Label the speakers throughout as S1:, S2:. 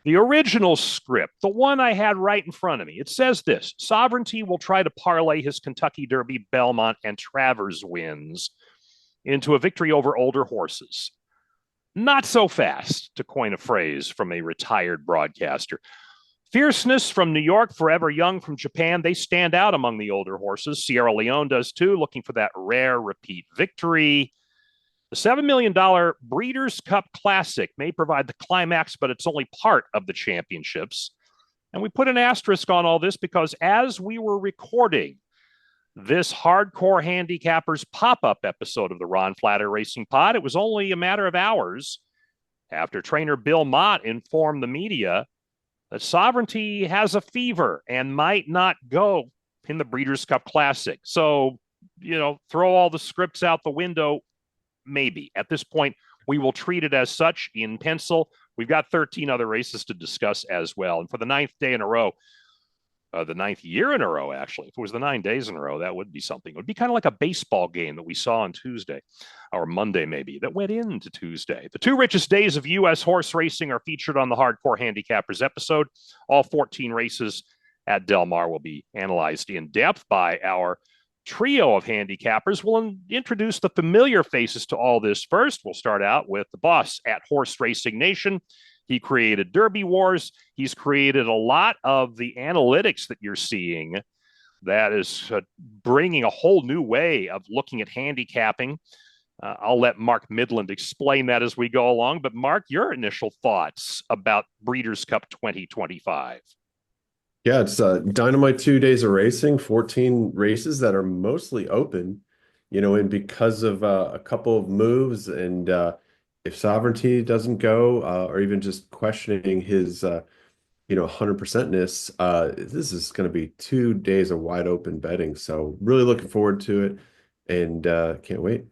S1: The original script, the one I had right in front of me, it says this: Sovereignty will try to parlay his Kentucky Derby, Belmont, and Travers wins into a victory over older horses. Not so fast, to coin a phrase from a retired broadcaster. Fierceness from New York, Forever Young from Japan, they stand out among the older horses. Sierra Leone does too, looking for that rare repeat victory. The $7 million Breeders' Cup Classic may provide the climax, but it's only part of the championships. And we put an asterisk on all this because as we were recording this hardcore handicappers pop-up episode of the Ron Flatter Racing Pod, it was only a matter of hours after trainer Bill Mott informed the media that Sovereignty has a fever and might not go in the Breeders' Cup Classic. So, throw all the scripts out the window. Maybe. At this point, we will treat it as such in pencil. We've got 13 other races to discuss as well. And for the ninth day in a row, the ninth year in a row, actually, if it was the 9 days in a row, that would be something. It would be kind of like a baseball game that we saw on Tuesday or Monday, maybe, that went into Tuesday. The two richest days of U.S. horse racing are featured on the Hardcore Handicappers episode. All 14 races at Del Mar will be analyzed in depth by our trio of handicappers. We'll introduce the familiar faces to all this first. We'll start out with the boss at Horse Racing Nation. He created Derby Wars. He's created a lot of the analytics that you're seeing that is bringing a whole new way of looking at handicapping. I'll let Mark Midland explain that as we go along. But Mark, your initial thoughts about Breeders' Cup 2025?
S2: Yeah, it's dynamite 2 days of racing, 14 races that are mostly open, and because of a couple of moves and if Sovereignty doesn't go or even just questioning his, 100%ness, this is going to be 2 days of wide open betting. So really looking forward to it and can't wait.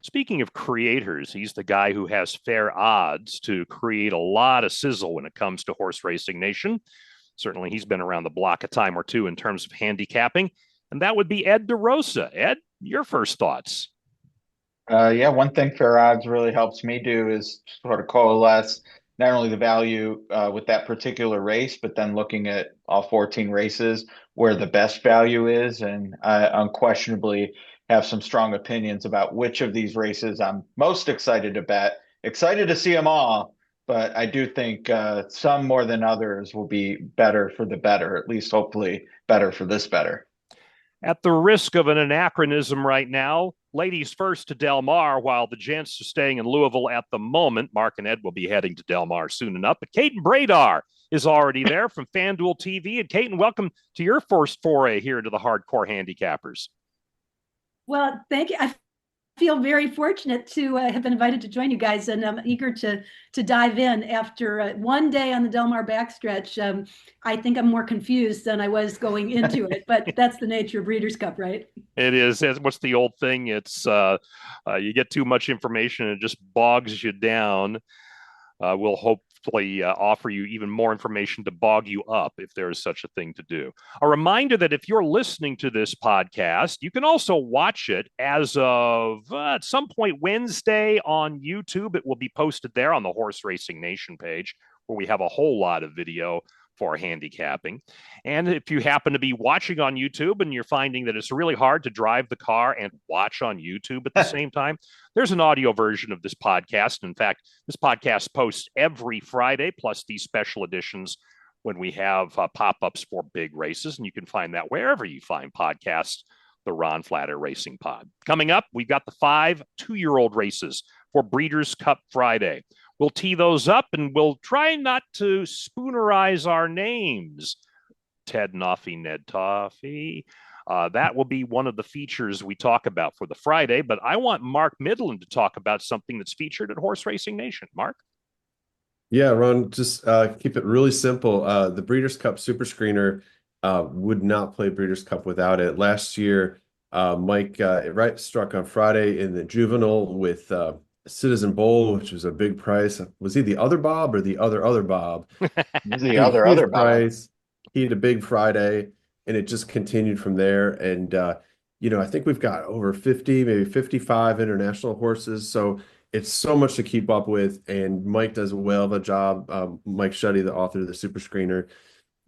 S1: Speaking of creators, he's the guy who has fair odds to create a lot of sizzle when it comes to Horse Racing Nation. Certainly, he's been around the block a time or two in terms of handicapping, and that would be Ed DeRosa. Ed, your first thoughts?
S3: Yeah, one thing Fair Odds really helps me do is sort of coalesce not only the value with that particular race, but then looking at all 14 races where the best value is. And I unquestionably have some strong opinions about which of these races I'm most excited to bet. Excited to see them all, but I do think some more than others will be better for the better, at least hopefully better for this better.
S1: At the risk of an anachronism right now, ladies first to Del Mar, while the gents are staying in Louisville at the moment. Mark and Ed will be heading to Del Mar soon enough. But Caton Bredar is already there from FanDuel TV. And Caton, welcome to your first foray here into the Hardcore Handicappers.
S4: Well, thank you. I feel very fortunate to have been invited to join you guys, and I'm eager to dive in. After one day on the Del Mar backstretch, I think I'm more confused than I was going into it, but that's the nature of Breeders' Cup, right?
S1: It is. What's the old thing? It's you get too much information and it just bogs you down. We'll hopefully offer you even more information to bog you up if there is such a thing to do. A reminder that if you're listening to this podcast, you can also watch it as of at some point Wednesday on YouTube. It will be posted there on the Horse Racing Nation page, where we have a whole lot of video for handicapping. And if you happen to be watching on YouTube and you're finding that it's really hard to drive the car and watch on YouTube at the same time, there's an audio version of this podcast. In fact, this podcast posts every Friday, plus these special editions when we have pop-ups for big races. And you can find that wherever you find podcasts, the Ron Flatter Racing Pod. Coming up, we've got the 5 2-year-old races for Breeders' Cup Friday. We'll tee those up and we'll try not to spoonerize our names. Ted Noffy, Ned Toffee. That will be one of the features we talk about for the Friday, but I want Mark Midland to talk about something that's featured at Horse Racing Nation. Mark?
S2: Yeah, Ron, just keep it really simple. The Breeders' Cup Super Screener would not play Breeders' Cup without it. Last year, Mike struck on Friday in the Juvenile with Citizen Bowl, which was a big price. Was he the other Bob or the other Bob?
S3: The other Bob.
S2: Price. He had a big Friday, and it just continued from there. And I think we've got over 50, maybe 55 international horses. So It's so much to keep up with, and Mike does a well of a job. Mike Shuddy, the author of the Super Screener,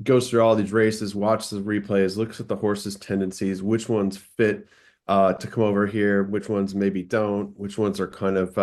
S2: goes through all these races, watches the replays, looks at the horse's tendencies, which ones fit to come over here, which ones maybe don't, which ones are kind of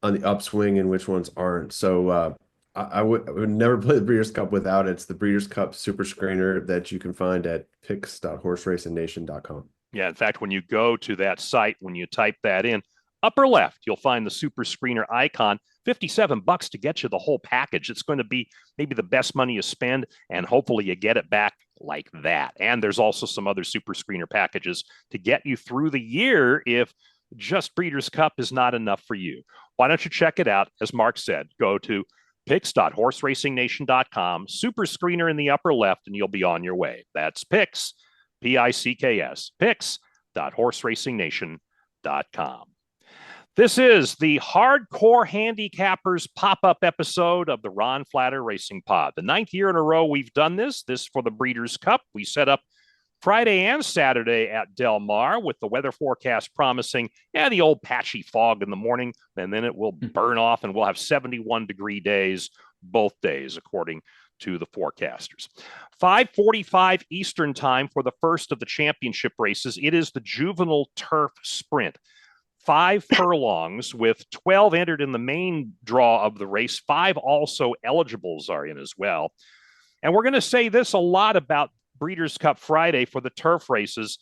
S2: on the upswing, and which ones aren't. So I would never play the Breeders' Cup without it. It's the Breeders' Cup Super Screener that you can find at picks.horseracingNation.com.
S1: Yeah, in fact, when you go to that site, when you type that in, upper left, you'll find the Super Screener icon. $57 to get you the whole package. It's going to be maybe the best money you spend, and hopefully you get it back like that. And there's also some other Super Screener packages to get you through the year if just Breeders' Cup is not enough for you. Why don't you check it out? As Mark said, go to picks.horseracingNation.com, Super Screener in the upper left, and you'll be on your way. That's Picks, P-I-C-K-S, picks.horseracingNation.com. This is the Hardcore Handicappers pop-up episode of the Ron Flatter Racing Pod. The 9th year in a row we've done this for the Breeders' Cup. We set up Friday and Saturday at Del Mar with the weather forecast promising, the old patchy fog in the morning, and then it will burn off and we'll have 71-degree days both days, according to the forecasters. 5:45 Eastern time for the first of the championship races. It is the Juvenile Turf Sprint. 5 furlongs with 12 entered in the main draw of the race. 5 also eligibles are in as well. And we're going to say this a lot about Breeders' Cup Friday for the turf races.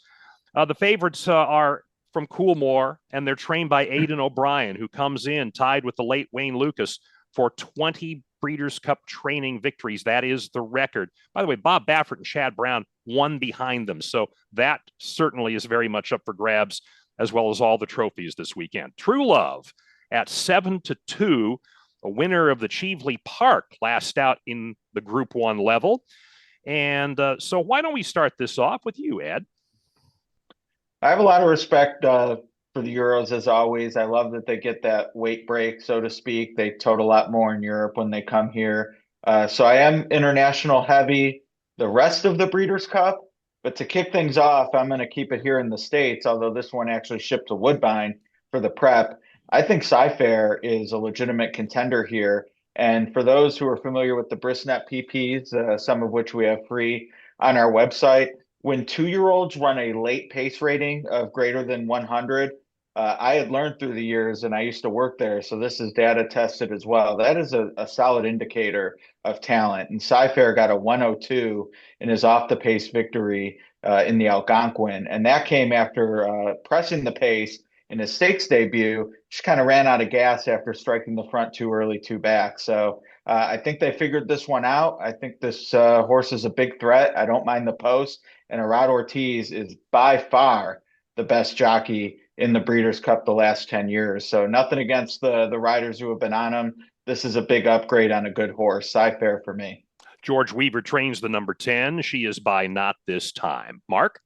S1: The favorites are from Coolmore, and they're trained by Aidan O'Brien, who comes in tied with the late Wayne Lucas for 20 Breeders' Cup training victories. That is the record. By the way, Bob Baffert and Chad Brown won behind them. So that certainly is very much up for grabs, as well as all the trophies this weekend. True Love at 7-2, a winner of the Cheveley Park last out in the Group 1 level. And so why don't we start this off with you, Ed?
S3: I have a lot of respect for the Euros, as always. I love that they get that weight break, so to speak. They tote a lot more in Europe when they come here. So I am international heavy the rest of the Breeders' Cup. But to kick things off, I'm going to keep it here in the States, although this one actually shipped to Woodbine for the prep. I think Sci-Fair is a legitimate contender here. And for those who are familiar with the Brisnet PPs, some of which we have free on our website, when 2-year-olds run a late pace rating of greater than 100, I had learned through the years, and I used to work there, so this is data tested as well. That is a solid indicator of talent. And Sci-Fair got a 102 in his off-the-pace victory in the Algonquin, and that came after pressing the pace in his stakes debut. Just kind of ran out of gas after striking the front too early, too back. So I think they figured this one out. I think this horse is a big threat. I don't mind the post, and Arad Ortiz is by far the best jockey in the Breeders' Cup the last 10 years. So nothing against the riders who have been on him. This is a big upgrade on a good horse. Sci-Fair for me.
S1: George Weaver trains the number 10. She is by Not This Time. Mark?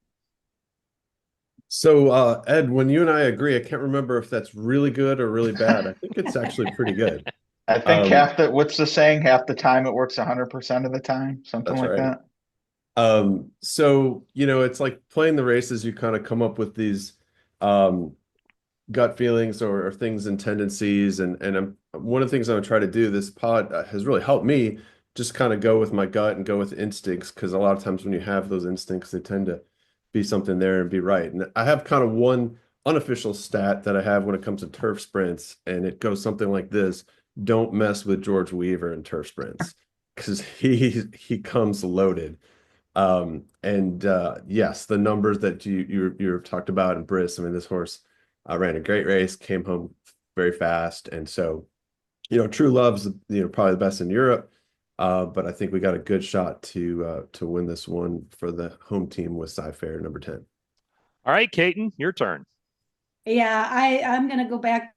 S2: So, Ed, when you and I agree, I can't remember if that's really good or really bad. I think it's actually pretty good.
S3: I think what's the saying? Half the time it works 100% of the time, something like that.
S2: So, it's like playing the races, you kind of come up with these gut feelings or things and tendencies. And one of the things I'm going to try to do, this pod has really helped me just kind of go with my gut and go with instincts, because a lot of times when you have those instincts, they tend to be something there and be right. And I have kind of one unofficial stat that I have when it comes to turf sprints, and it goes something like this: don't mess with George Weaver in turf sprints, because he comes loaded. Yes, the numbers that you talked about in Briss, I mean, this horse ran a great race, came home very fast, and so True Love's probably the best in Europe, but I think we got a good shot to win this one for the home team with Sci-Fair number 10.
S1: All right, Caton, your turn.
S4: Yeah, I'm going to go back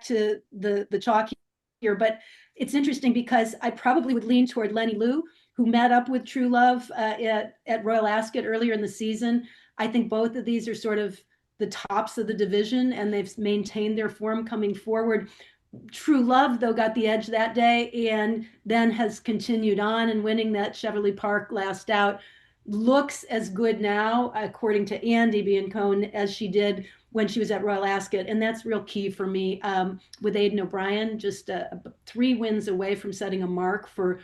S4: to the chalk here, but it's interesting because I probably would lean toward Lenny Liu, who met up with True Love at Royal Ascot earlier in the season. I think both of these are sort of the tops of the division, and they've maintained their form coming forward. True Love, though, got the edge that day and then has continued on and winning that Cheveley Park last out. Looks as good now, according to Andy Biancone, as she did when she was at Royal Ascot. And that's real key for me with Aidan O'Brien, just 3 wins away from setting a mark for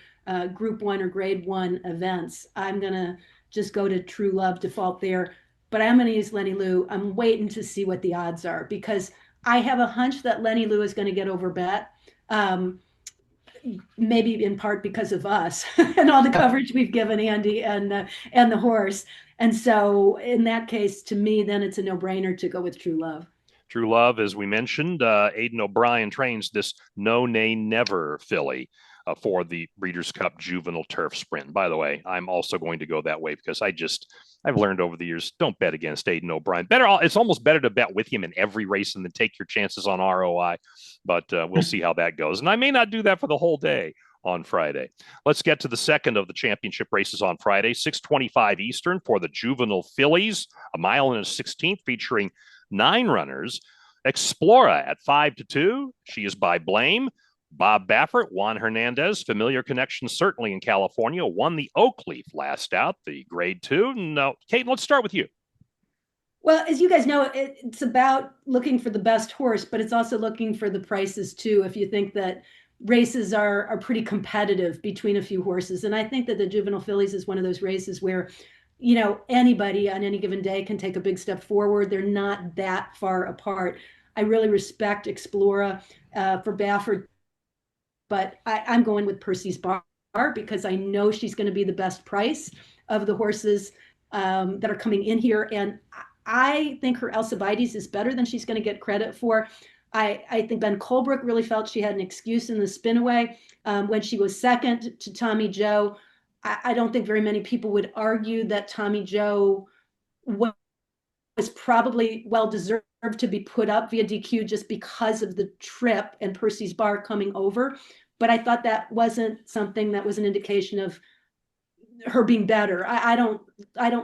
S4: Group 1 or Grade 1 events. I'm going to just go to True Love default there. But I'm going to use Lenny Lou. I'm waiting to see what the odds are because I have a hunch that Lenny Lou is going to get overbet. Maybe in part because of us and all the coverage we've given Andy and the horse. And so in that case, to me, then it's a no-brainer to go with True Love.
S1: True Love, as we mentioned, Aidan O'Brien trains this No Nay Never filly for the Breeders' Cup Juvenile Turf Sprint. By the way, I'm also going to go that way because I've learned over the years, don't bet against Aidan O'Brien. It's almost better to bet with him in every race and then take your chances on ROI. But we'll see how that goes. And I may not do that for the whole day on Friday. Let's get to the second of the championship races on Friday, 6:25 Eastern for the Juvenile Fillies, a mile and a 16th featuring 9 runners. Explora at 5-2. She is by Blame. Bob Baffert, Juan Hernandez, familiar connection certainly in California, won the Oakleaf last out, the Grade 2. No, Kate, let's start with you.
S4: Well, as you guys know, it's about looking for the best horse, but it's also looking for the prices too. If you think that races are pretty competitive between a few horses. And I think that the Juvenile Fillies is one of those races where, anybody on any given day can take a big step forward. They're not that far apart. I really respect Explora for Baffert, but I'm going with Percy's Bar because I know she's going to be the best price of the horses that are coming in here. And I think her Alcibiades is better than she's going to get credit for. I think Ben Colebrook really felt she had an excuse in the spinaway when she was second to Tommy Joe. I don't think very many people would argue that Tommy Joe was probably well-deserved to be put up via DQ just because of the trip and Percy's Bar coming over. But I thought that wasn't something that was an indication of her being better. I don't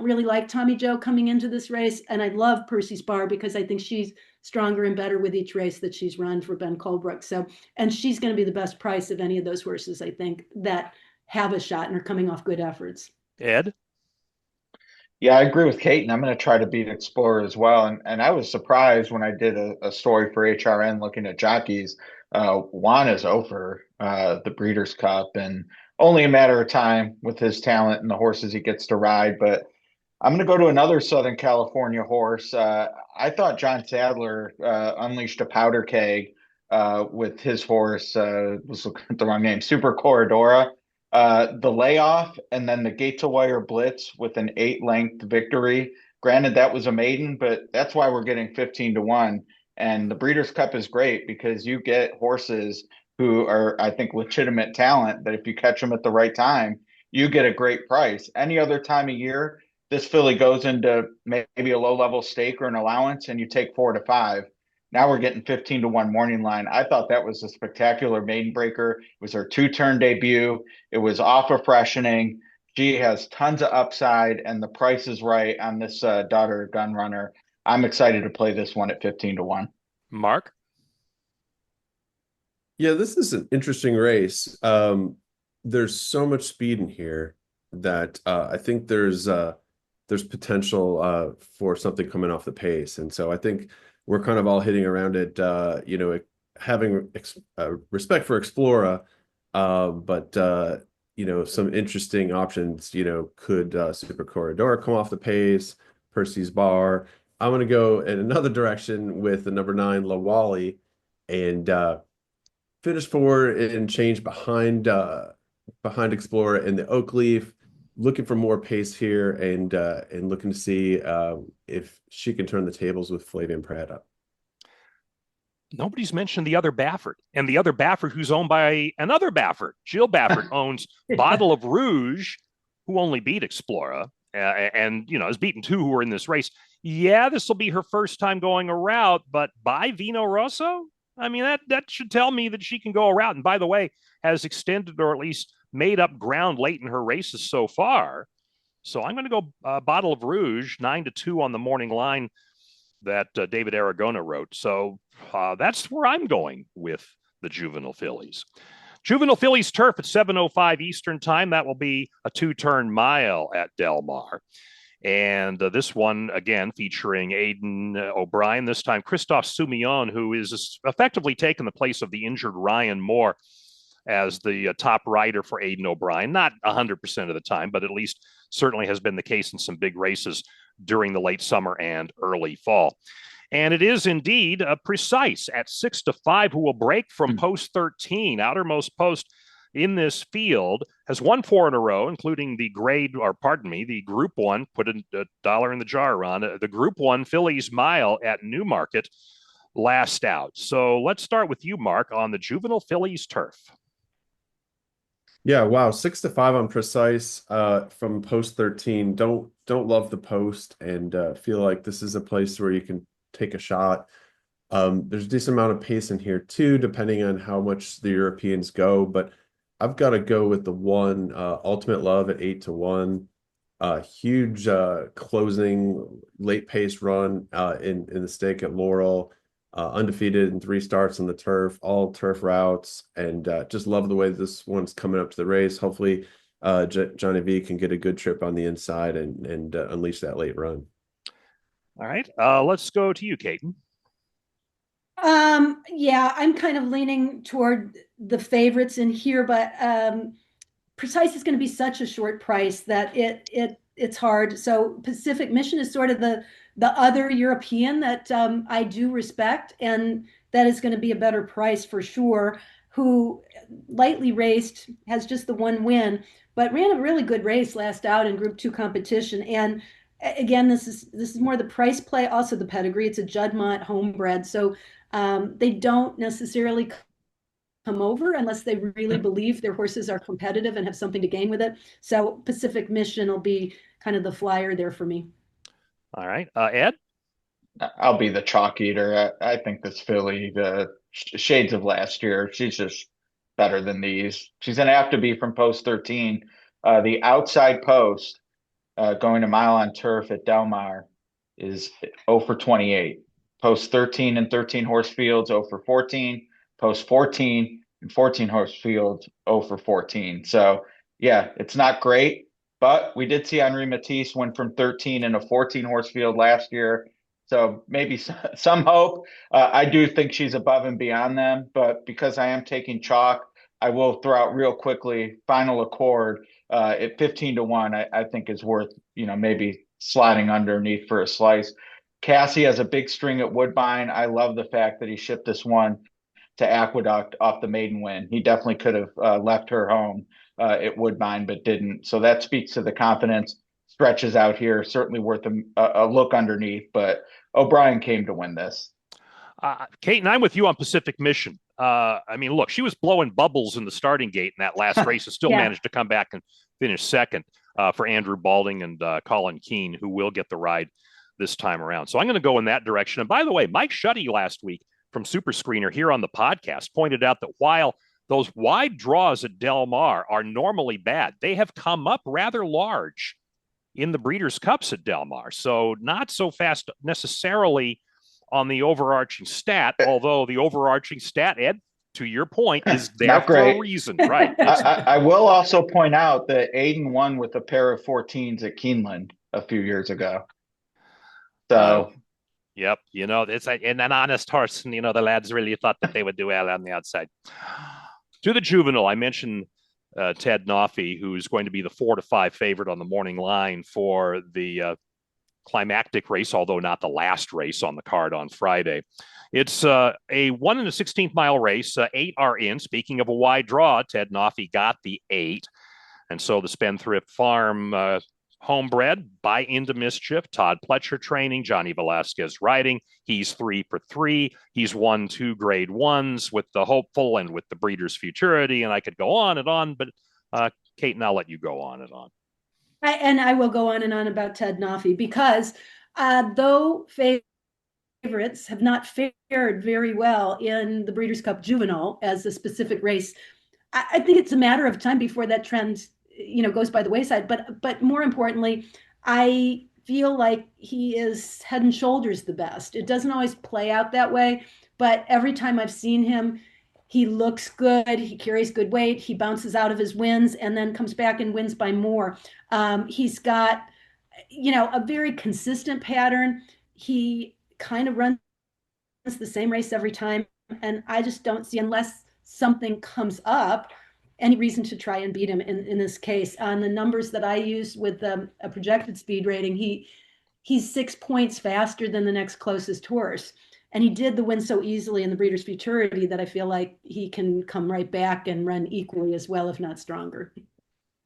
S4: really like Tommy Joe coming into this race, and I love Percy's Bar because I think she's stronger and better with each race that she's run for Ben Colebrook. So, and she's going to be the best price of any of those horses, I think, that have a shot and are coming off good efforts.
S1: Ed?
S3: Yeah, I agree with Kate, and I'm going to try to beat Explorer as well. And I was surprised when I did a story for HRN looking at jockeys. Juan is over the Breeders' Cup, and only a matter of time with his talent and the horses he gets to ride. But I'm going to go to another Southern California horse. I thought John Sadler unleashed a powder keg with his horse, was looking at the wrong name, Super Corridora. The layoff and then the gate to wire blitz with an 8-length victory. Granted, that was a maiden, but that's why we're getting 15-1. And the Breeders' Cup is great because you get horses who are, I think, legitimate talent that if you catch them at the right time, you get a great price. Any other time of year, this filly goes into maybe a low-level stake or an allowance, and you take 4 to 5. Now we're getting 15-1 morning line. I thought that was a spectacular maiden breaker. It was her 2-turn debut. It was off of freshening. She has tons of upside, and the price is right on this daughter gun runner. I'm excited to play this one at 15-1.
S1: Mark?
S2: Yeah, this is an interesting race. There's so much speed in here that I think there's potential for something coming off the pace. And so I think we're kind of all hitting around it, having respect for Explora, but some interesting options, could Super Corridor come off the pace, Percy's Bar. I'm going to go in another direction with the number 9, La Wally, and finish 4 and change behind Explorer in the Oakleaf. Looking for more pace here and looking to see if she can turn the tables with Flavian Prada.
S1: Nobody's mentioned the other Baffert, and the other Baffert who's owned by another Baffert. Jill Baffert owns Bottle of Rouge, who only beat Explora, and has beaten 2 who were in this race. Yeah, this will be her first time going a route, but by Vino Rosso? I mean, that should tell me that she can go a route. And by the way, has extended or at least made up ground late in her races so far. So I'm going to go Bottle of Rouge, 9-2 on the morning line that David Aragona wrote. So that's where I'm going with the Juvenile Fillies. Juvenile Fillies turf at 7:05 Eastern time. That will be a 2-turn mile at Del Mar. And this one, again, featuring Aidan O'Brien, this time Christophe Soumillon, who is effectively taken the place of the injured Ryan Moore as the top rider for Aidan O'Brien. Not 100% of the time, but at least certainly has been the case in some big races during the late summer and early fall. And it is indeed precise at 6-5, who will break from post 13, outermost post in this field, has won 4 in a row, including the the Group 1, put a dollar in the jar, Ron, the Group 1 Phillies Mile at Newmarket last out. So let's start with you, Mark, on the juvenile Phillies turf.
S2: Yeah, wow, 6-5 on precise from post 13. Don't love the post, and feel like this is a place where you can take a shot. There's a decent amount of pace in here too, depending on how much the Europeans go, but I've got to go with the one Ultimate Love at 8-1. Huge closing late pace run in the stake at Laurel. Undefeated in 3 starts on the turf, all turf routes, and just love the way this one's coming up to the race. Hopefully Johnny V can get a good trip on the inside and unleash that late run.
S1: All right, let's go to you, Caton.
S4: Yeah, I'm kind of leaning toward the favorites in here, but precise is going to be such a short price that it's hard. So Pacific Mission is sort of the other European that I do respect, and that is going to be a better price for sure. Who lightly raced, has just the 1 win, but ran a really good race last out in Group 2 competition. And again, this is more the price play, also the pedigree. It's a Juddmonte homebred, so they don't necessarily come over unless they really believe their horses are competitive and have something to gain with it. So Pacific Mission will be kind of the flyer there for me.
S1: All right, Ed?
S3: I'll be the chalk eater. I think this filly, the shades of last year, she's just better than these. She's going to have to be from post 13. The outside post going a mile on turf at Del Mar is 0 for 28. Post 13 and 13 horse fields, 0 for 14. Post 14 and 14 horse fields, 0 for 14. So, yeah, it's not great, but we did see Henri Matisse win from 13 in a 14 horse field last year. So maybe some hope. I do think she's above and beyond them, but because I am taking chalk, I will throw out real quickly Final Accord at 15-1. I think is worth, maybe sliding underneath for a slice. Cassie has a big string at Woodbine. I love the fact that he shipped this one to Aqueduct off the maiden win. He definitely could have left her home at Woodbine, but didn't. So that speaks to the confidence. Stretches out here, certainly worth a look underneath, but O'Brien came to win this.
S1: Caton, I'm with you on Pacific Mission. I mean, look, she was blowing bubbles in the starting gate in that last race and still managed to come back and finish second for Andrew Balding and Colin Keane, who will get the ride this time around. So I'm going to go in that direction. And by the way, Mike Shuddy last week from Super Screener here on the podcast pointed out that while those wide draws at Del Mar are normally bad, they have come up rather large in the Breeders' Cups at Del Mar. So not so fast necessarily on the overarching stat, although the overarching stat, Ed, to your point, is there for a reason. Right.
S3: I will also point out that Aidan won with a pair of 14s at Keeneland a few years ago. So,
S1: yep, it's an honest horse, and the lads really thought that they would do well on the outside. To the juvenile, I mentioned Ted Noffey, who's going to be the 4-5 favorite on the morning line for the climactic race, although not the last race on the card on Friday. It's a 1 16th mile race. 8 are in. Speaking of a wide draw, Ted Noffey got the 8. And so the Spendthrift Farm homebred by Into Mischief, Todd Pletcher training, Johnny Velasquez riding. He's 3 for 3. He's won 2 grade 1s with the Hopeful and with the Breeders' Futurity. And I could go on, but Caton, I'll let you go on and on.
S4: I will go on and on about Ted Noffey because though favorites have not fared very well in the Breeders' Cup Juvenile as a specific race, I think it's a matter of time before that trend goes by the wayside. But more importantly, I feel like he is head and shoulders the best. It doesn't always play out that way, but every time I've seen him, he looks good. He carries good weight. He bounces out of his wins and then comes back and wins by more. He's got a very consistent pattern. He kind of runs the same race every time. And I just don't see, unless something comes up, any reason to try and beat him in this case. On the numbers that I used with a projected speed rating, he's 6 points faster than the next closest horse. And he did the win so easily in the Breeders' Futurity that I feel like he can come right back and run equally as well, if not stronger.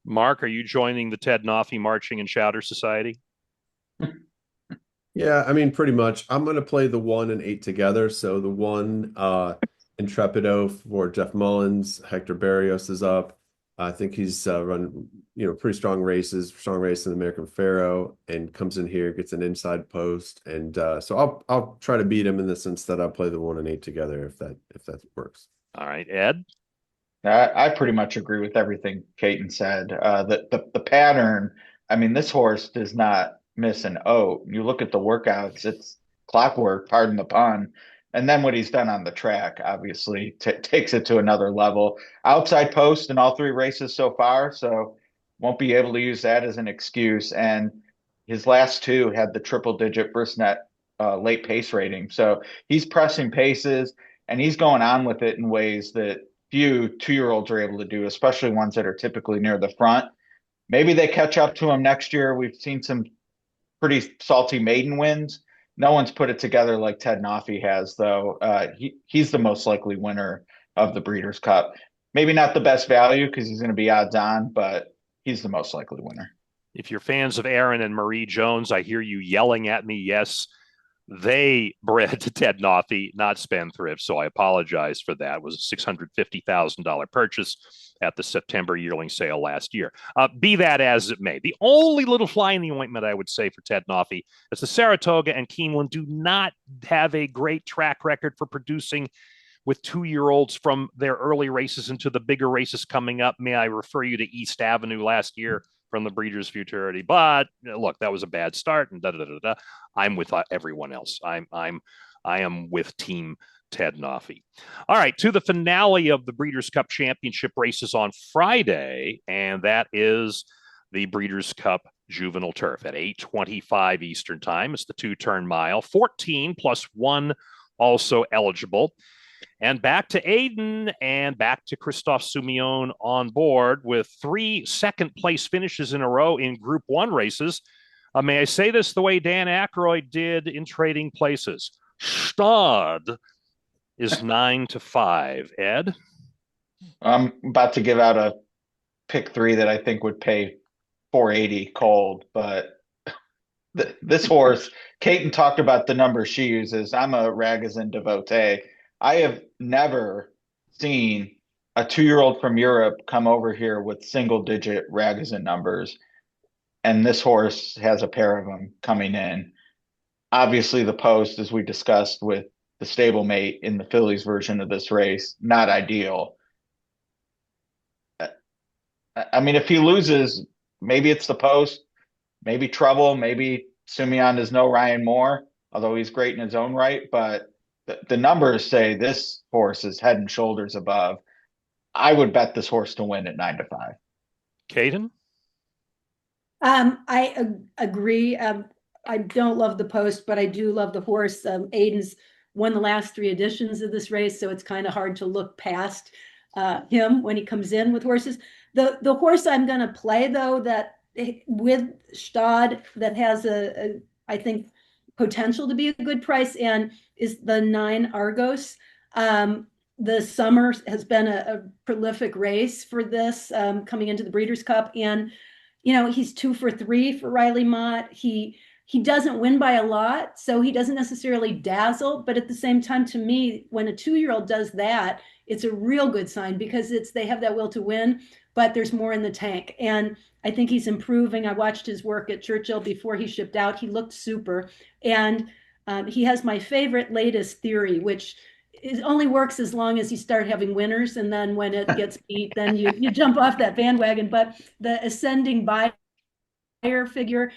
S1: Mark, are you joining the Ted Noffey Marching and Chowder Society?
S2: Yeah, I mean, pretty much. I'm going to play the 1 and 8 together. So the 1, Intrepido for Jeff Mullins. Hector Barrios is up. I think he's run, pretty strong race in the American Pharoah, and comes in here, gets an inside post. And so I'll try to beat him in the sense that I'll play the 1 and 8 together if that works.
S1: All right, Ed?
S3: I pretty much agree with everything Caton said. The pattern, I mean, this horse does not miss an oat. You look at the workouts, it's clockwork, pardon the pun. And then what he's done on the track, obviously, takes it to another level. Outside post in all 3 races so far, so won't be able to use that as an excuse. And his last 2 had the triple-digit first net late pace rating. So he's pressing paces, and he's going on with it in ways that few 2-year-olds are able to do, especially ones that are typically near the front. Maybe they catch up to him next year. We've seen some pretty salty maiden wins. No one's put it together like Ted Noffey has, though. He's the most likely winner of the Breeders' Cup. Maybe not the best value because he's going to be odds on, but he's the most likely winner.
S1: If you're fans of Aaron and Marie Jones, I hear you yelling at me. Yes, they bred Ted Noffey, not Spendthrift, so I apologize for that. It was a $650,000 purchase at the September yearling sale last year. Be that as it may, the only little fly in the ointment I would say for Ted Noffey is the Saratoga and Keeneland do not have a great track record for producing with 2-year-olds from their early races into the bigger races coming up. May I refer you to East Avenue last year from the Breeders' Futurity? But look, that was a bad start, and I'm with everyone else. I am with Team Ted Noffey. All right, to the finale of the Breeders' Cup Championship races on Friday, and that is the Breeders' Cup Juvenile Turf at 8:25 Eastern Time. It's the 2-turn mile, 14 plus 1 also eligible. And back to Aiden and back to Christophe Soumillon on board with 3 second-place finishes in a row in Group 1 races. May I say this the way Dan Aykroyd did in Trading Places? Stad is 9-5. Ed?
S3: I'm about to give out a pick 3 that I think would pay $480 cold, but this horse, Caton talked about the number she uses. I'm a Ragozin devotee. I have never seen a 2-year-old from Europe come over here with single-digit Ragozin numbers, and this horse has a pair of them coming in. Obviously, the post, as we discussed with the stablemate in the Phillies version of this race, not ideal. I mean, if he loses, maybe it's the post, maybe trouble, maybe Soumillon is no Ryan Moore, although he's great in his own right, but the numbers say this horse is head and shoulders above. I would bet this horse to win at 9-5.
S1: Caton?
S4: I agree. I don't love the post, but I do love the horse. Aiden's won the last 3 editions of this race, so it's kind of hard to look past him when he comes in with horses. The horse I'm going to play, though, that with Stad, that has I think, potential to be a good price, and is the 9 Argos. The summer has been a prolific race for this, coming into the Breeders' Cup, and he's 2 for 3 for Riley Mott. He doesn't win by a lot, so he doesn't necessarily dazzle, but at the same time, to me, when a 2-year-old does that, it's a real good sign, because they have that will to win, but there's more in the tank. And I think he's improving. I watched his work at Churchill before he shipped out. He looked super. And he has my favorite latest theory, which only works as long as you start having winners. And then when it gets beat, then you jump off that bandwagon. But the ascending buyer figure,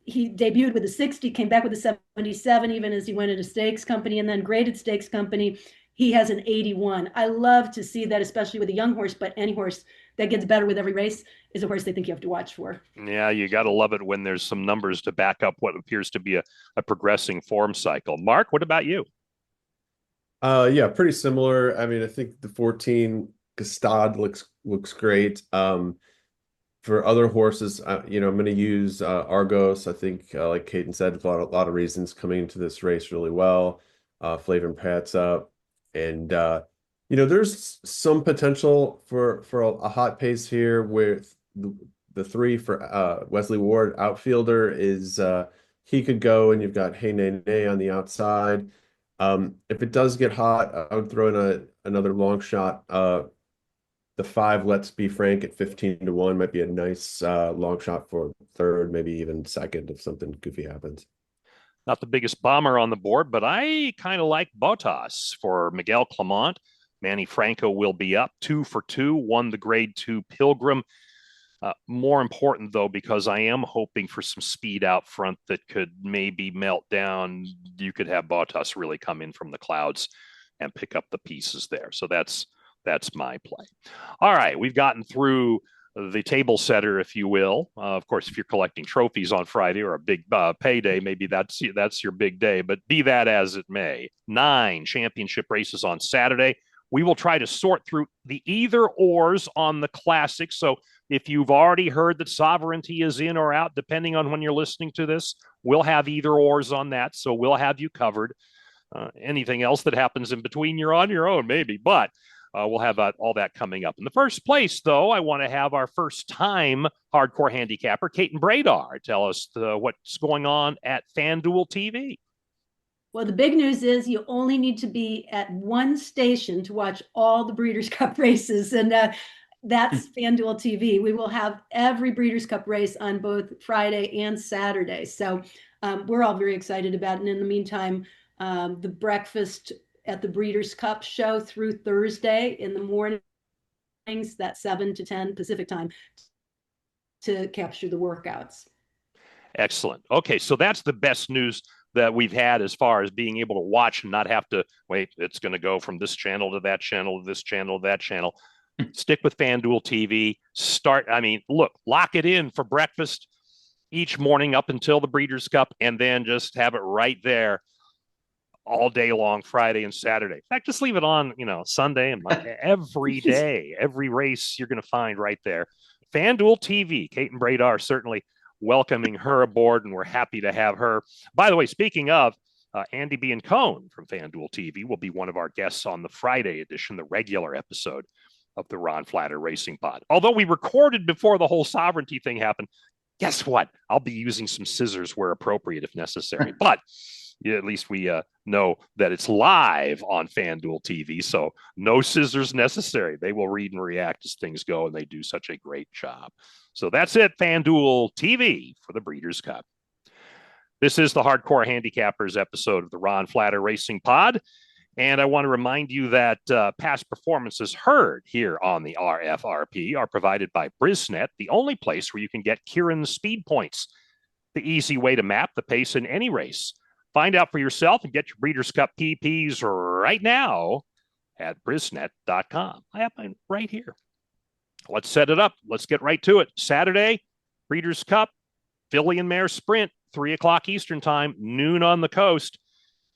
S4: he debuted with a 60, came back with a 77, even as he went into stakes company, and then graded stakes company. He has an 81. I love to see that, especially with a young horse, but any horse that gets better with every race is a horse they think you have to watch for.
S1: Yeah, you got to love it when there's some numbers to back up what appears to be a progressing form cycle. Mark, what about you?
S2: Yeah, pretty similar. I mean, I think the 14 Gestad looks great. For other horses, I'm going to use Argos. I think, like Caton said, a lot of reasons coming into this race really well. Flavin Prat's up, and there's some potential for a hot pace here with the three for Wesley Ward outfielder is he could go, and you've got Hey Nay Nay on the outside. If it does get hot, I would throw in another long shot. The 5 Let's Be Frank at 15-1 might be a nice long shot for third, maybe even second if something goofy happens.
S1: Not the biggest bomber on the board, but I kind of like Botas for Miguel Clement. Manny Franco will be up 2 for 2, won the grade 2 Pilgrim. More important, though, because I am hoping for some speed out front that could maybe melt down. You could have Botas really come in from the clouds and pick up the pieces there. So that's my play. All right, we've gotten through the table setter, if you will. Of course, if you're collecting trophies on Friday or a big payday, maybe that's your big day. But be that as it may, 9 championship races on Saturday. We will try to sort through the either ors on the classic. So if you've already heard that Sovereignty is in or out, depending on when you're listening to this, we'll have either ors on that. So we'll have you covered. Anything else that happens in between, you're on your own, maybe. But we'll have all that coming up. In the first place, though, I want to have our first-time hardcore handicapper, Caton Bredar, tell us what's going on at FanDuel TV.
S4: Well, the big news is you only need to be at one station to watch all the Breeders' Cup races, and that's FanDuel TV. We will have every Breeders' Cup race on both Friday and Saturday. So we're all very excited about it. And in the meantime, the breakfast at the Breeders' Cup show through Thursday in the mornings, that's 7 to 10 Pacific time, to capture the workouts.
S1: Excellent. Okay, so that's the best news that we've had as far as being able to watch and not have to wait. It's going to go from this channel to that channel, to this channel, to that channel. Stick with FanDuel TV. Lock it in for breakfast each morning up until the Breeders' Cup, and then just have it right there all day long, Friday and Saturday. In fact, just leave it on, Sunday and Monday, every day, every race you're going to find right there. FanDuel TV, Caton Bredar, certainly welcoming her aboard, and we're happy to have her. By the way, speaking of, Andy Biancone from FanDuel TV will be one of our guests on the Friday edition, the regular episode of the Ron Flatter Racing Pod. Although we recorded before the whole Sovereignty thing happened, guess what? I'll be using some scissors where appropriate if necessary. But at least we know that it's live on FanDuel TV, so no scissors necessary. They will read and react as things go, and they do such a great job. So that's it, FanDuel TV for the Breeders' Cup. This is the Hardcore Handicappers episode of the Ron Flatter Racing Pod, and I want to remind you that past performances heard here on the RFRP are provided by Brisnet, the only place where you can get Kieran's speed points, the easy way to map the pace in any race. Find out for yourself and get your Breeders' Cup PPs right now at brisnet.com. I have mine right here. Let's set it up. Let's get right to it. Saturday, Breeders' Cup, Filly and Mare Sprint, 3 o'clock Eastern Time, noon on the coast.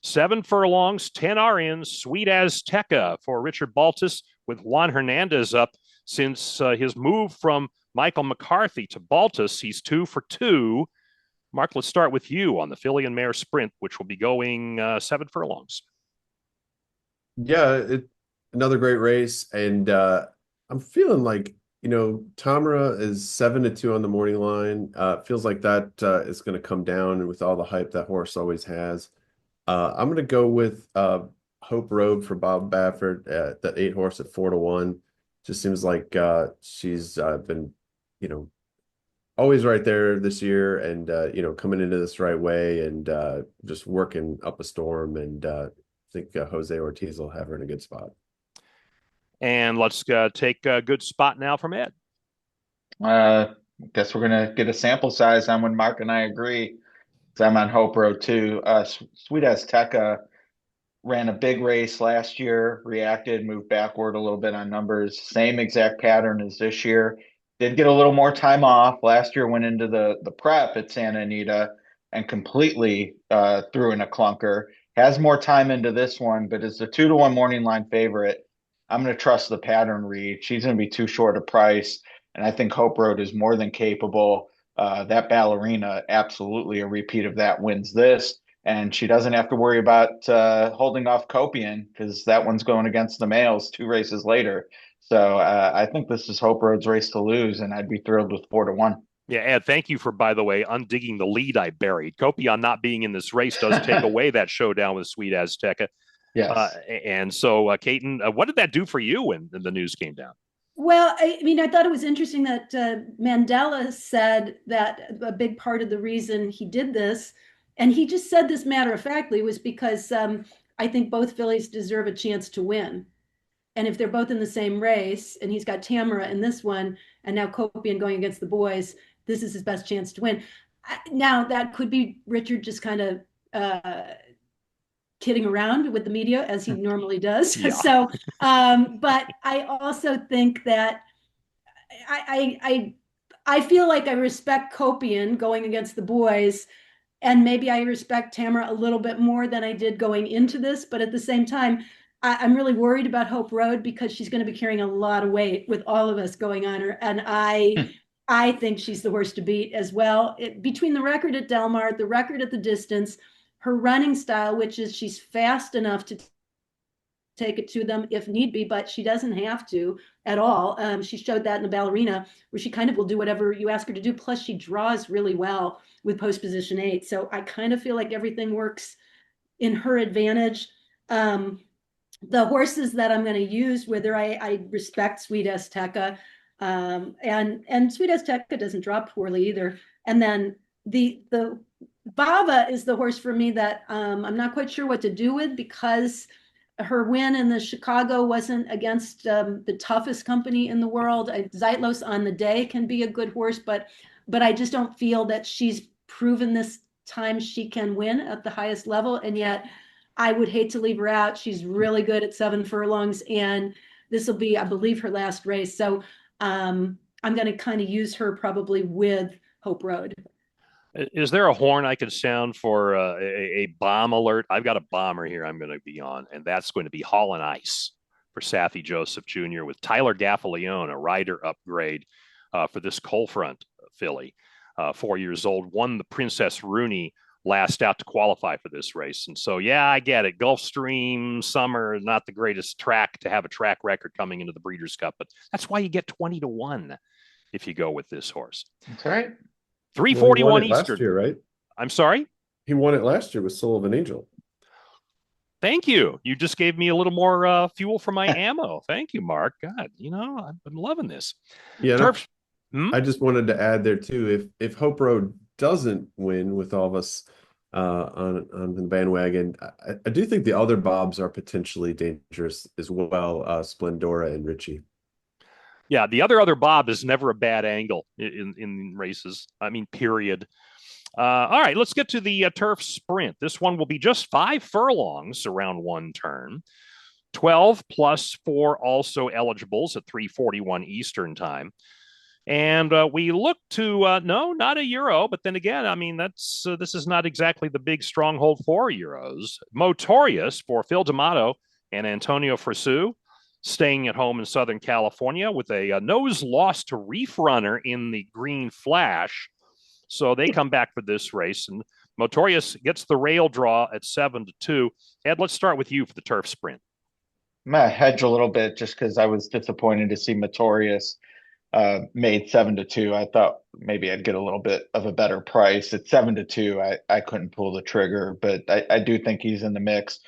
S1: 7 furlongs, 10 are in. Sweet Azteca for Richard Baltus with Juan Hernandez up since his move from Michael McCarthy to Baltus. He's 2 for 2. Mark, let's start with you on the Filly and Mare Sprint, which will be going 7 furlongs.
S2: Yeah, another great race, and I'm feeling like Tamara is 7-2 on the morning line. Feels like that is going to come down with all the hype that horse always has. I'm going to go with Hope Road for Bob Baffert at that 8 horse at 4-1. Just seems like she's been, always right there this year, and coming into this right way, and just working up a storm, and I think Jose Ortiz will have her in a good spot.
S1: And let's take a good spot now from Ed.
S3: Guess we're gonna get a sample size on when Mark and I agree. So I'm on Hope Road too. Sweet Azteca ran a big race last year, reacted, moved backward a little bit on numbers. Same exact pattern as this year. Did get a little more time off. Last year went into the prep at Santa Anita and completely threw in a clunker. Has more time into this one, but is the 2-1 morning line favorite. I'm going to trust the pattern read. She's going to be too short a price, and I think Hope Road is more than capable. That ballerina, absolutely a repeat of that, wins this. And she doesn't have to worry about holding off Copian because that one's going against the males 2 races later. So I think this is Hope Road's race to lose, and I'd be thrilled with 4-1.
S1: Yeah, Ed, thank you for, by the way, undigging the lead I buried. Copion not being in this race does take away that showdown with Sweet Azteca.
S3: Yes.
S1: And so, Caton, what did that do for you when the news came down?
S4: Well, I mean, I thought it was interesting that Mandela said that a big part of the reason he did this, and he just said this matter of factly, was because I think both fillies deserve a chance to win. And if they're both in the same race, and he's got Tamara in this one, and now Copian going against the boys, this is his best chance to win. Now, that could be Richard just kind of kidding around with the media as he normally does.
S1: Yeah.
S4: So, but I also think that I feel like I respect Copian going against the boys, and maybe I respect Tamara a little bit more than I did going into this. But at the same time, I'm really worried about Hope Road because she's going to be carrying a lot of weight with all of us going on her, and I think she's the horse to beat as well. Between the record at Del Mar, the record at the distance, her running style, which is she's fast enough to take it to them if need be, but she doesn't have to at all. She showed that in the ballerina, where she kind of will do whatever you ask her to do. Plus, she draws really well with post position 8. So I kind of feel like everything works in her advantage. The horses that I'm going to use with her, I respect Sweet Azteca, and Sweet Azteca doesn't drop poorly either. And then the Bava is the horse for me that I'm not quite sure what to do with, because her win in the Chicago wasn't against the toughest company in the world. Zeitlos on the day can be a good horse, but I just don't feel that she's proven this time she can win at the highest level. And yet I would hate to leave her out. She's really good at 7 furlongs, and this will be, I believe, her last race. So I'm going to kind of use her probably with Hope Road.
S1: Is there a horn I could sound for a bomb alert? I've got a bomber here I'm going to be on, and that's going to be Hall and Ice for Saffie Joseph Jr. with Tyler Gaffalione, a rider upgrade for this Coal Front filly. 4 years old, won the Princess Rooney last out to qualify for this race. And so, yeah, I get it. Gulfstream, summer, not the greatest track to have a track record coming into the Breeders' Cup, but that's why you get 20-1 if you go with this horse.
S3: That's right.
S1: 341 Eastern.
S2: Last year, right?
S1: I'm sorry?
S2: He won it last year with Soul of an Angel.
S1: Thank you. You just gave me a little more fuel for my ammo. Thank you, Mark. God, I've been loving this.
S2: Yeah, I just wanted to add there too. If Hope Road doesn't win with all of us on the bandwagon, I do think the other Bobs are potentially dangerous as well. Splendora and Richie.
S1: Yeah, the other Bob is never a bad angle in races. I mean, period. All right, let's get to the turf sprint. This one will be just 5 furlongs around one turn. 12 plus 4 also eligibles at 3:41 Eastern time. And we look to, no, not a Euro, but then again, I mean, this is not exactly the big stronghold for Euros. Motorious for Phil D'Amato and Antonio Fresu, staying at home in Southern California with a nose loss to Reef Runner in the Green Flash. So they come back for this race, and Motorious gets the rail draw at 7-2. Ed, let's start with you for the turf sprint.
S3: I'm going to hedge a little bit just because I was disappointed to see Motorious made 7-2. I thought maybe I'd get a little bit of a better price. At 7-2, I couldn't pull the trigger, but I do think he's in the mix,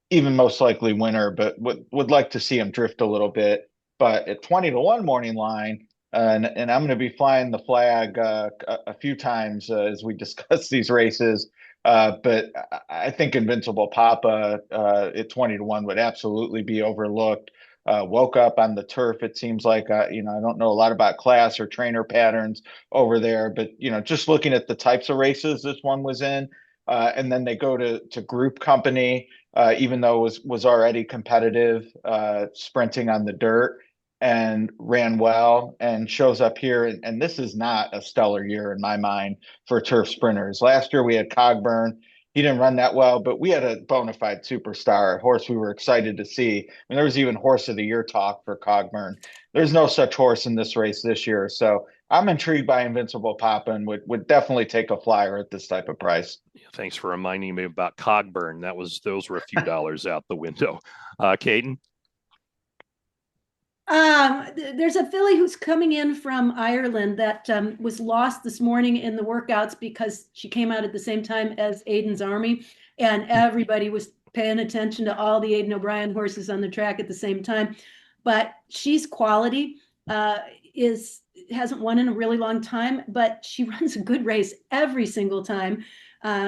S3: even most likely winner, but would like to see him drift a little bit. But at 20-1 morning line, and I'm going to be flying the flag a few times as we discuss these races. But I think Invincible Papa at 20-1 would absolutely be overlooked. Woke up on the turf. It seems like, I don't know a lot about class or trainer patterns over there, but, just looking at the types of races this one was in, And then they go to Group Company, even though it was already competitive, sprinting on the dirt, and ran well, and shows up here. And this is not a stellar year in my mind for turf sprinters. Last year we had Cogburn. He didn't run that well, but we had a bona fide superstar, a horse we were excited to see. And there was even horse of the year talk for Cogburn. There's no such horse in this race this year. So I'm intrigued by Invincible Poppin'. Would definitely take a flyer at this type of price.
S1: Thanks for reminding me about Cogburn. Those were a few dollars out the window. Caton?
S4: There's a filly who's coming in from Ireland that was lost this morning in the workouts because she came out at the same time as Aiden's Army, and everybody was paying attention to all the Aiden O'Brien horses on the track at the same time. But she's quality, hasn't won in a really long time, but she runs a good race every single time.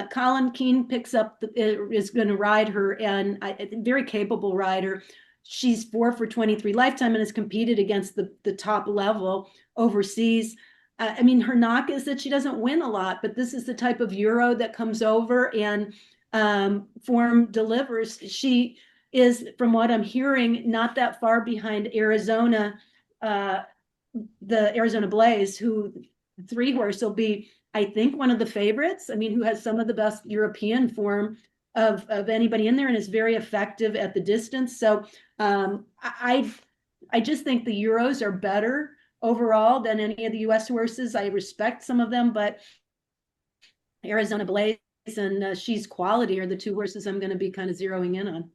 S4: Colin Keane is going to ride her, and a very capable rider. She's 4 for 23 lifetime and has competed against the top level overseas. I mean, her knock is that she doesn't win a lot, but this is the type of Euro that comes over and form delivers. She is, from what I'm hearing, not that far behind Arizona, the Arizona Blaze, who 3-horse will be, I think, one of the favorites. I mean, who has some of the best European form of anybody in there and is very effective at the distance. So I just think the Euros are better overall than any of the U.S. horses. I respect some of them, but Arizona Blaze and She's Quality are the 2 horses I'm going to be kind of zeroing in on.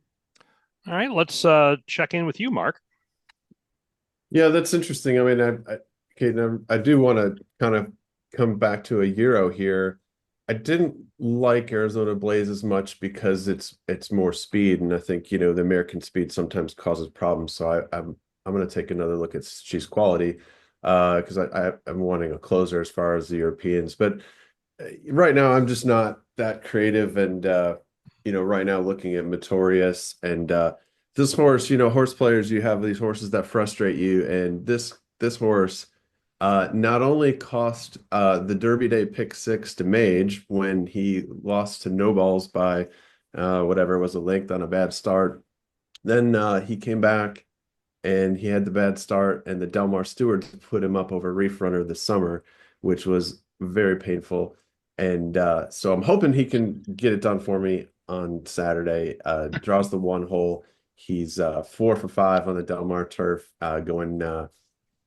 S1: All right, let's check in with you, Mark.
S2: Yeah, that's interesting. I mean, I do want to kind of come back to a Euro here. I didn't like Arizona Blaze as much because it's more speed, and I think the American speed sometimes causes problems. So I'm going to take another look at She's Quality because I'm wanting a closer as far as the Europeans. But right now I'm just not that creative, and right now looking at Notorious and this horse. Horse players, you have these horses that frustrate you, and this horse. Not only cost the Derby Day pick 6 to Mage when he lost to No Balls by whatever was a length on a bad start. Then he came back and he had the bad start, and the Delmar Stewards put him up over Reef Runner this summer, which was very painful. And so I'm hoping he can get it done for me on Saturday. Draws the 1 hole. He's 4 for 5 on the Delmar turf, going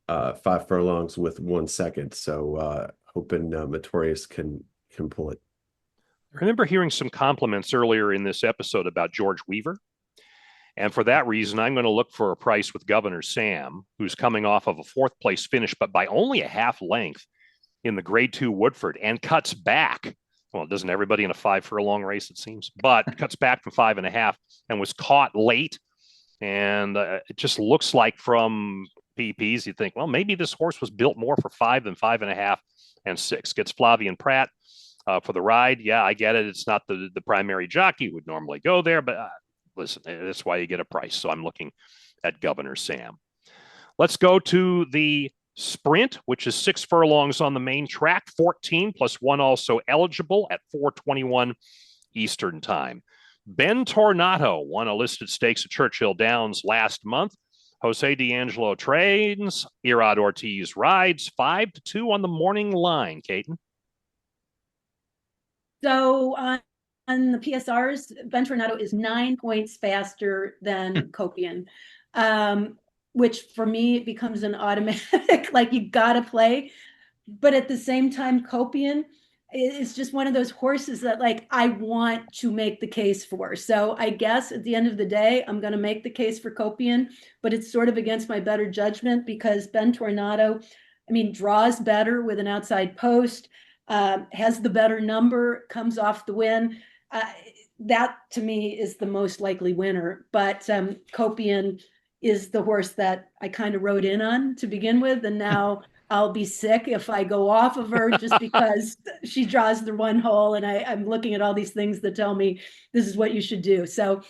S2: 5 furlongs with 1 second. So hoping Notorious can pull it.
S1: I remember hearing some compliments earlier in this episode about George Weaver. And for that reason, I'm going to look for a price with Governor Sam, who's coming off of a 4th place finish, but by only a half length in the Grade 2 Woodford, and cuts back. Well, doesn't everybody in a 5 furlong race, it seems, but cuts back from 5.5 and was caught late. And it just looks like from PPs, you think, well, maybe this horse was built more for 5 than 5.5 and 6. Gets Flavian Pratt for the ride. Yeah, I get it. It's not the primary jockey would normally go there, but listen, that's why you get a price. So I'm looking at Governor Sam. Let's go to the sprint, which is 6 furlongs on the main track, 14 plus 1 also eligible at 4:21 Eastern time. Ben Tornato won a listed stakes at Churchill Downs last month. Jose D'Angelo trains. Irad Ortiz rides 5-2 on the morning line. Caton?
S4: So on the PSRs, Ben Tornato is 9 points faster than Copian, which for me becomes an automatic, like you got to play. But at the same time, Copian is just one of those horses that like I want to make the case for. So I guess at the end of the day, I'm going to make the case for Copian, but it's sort of against my better judgment because Ben Tornato, I mean, draws better with an outside post, has the better number, comes off the win. That to me is the most likely winner. But Copian is the horse that I kind of rode in on to begin with, and now I'll be sick if I go off of her just because she draws the 1 hole, and I'm looking at all these things that tell me this is what you should do. So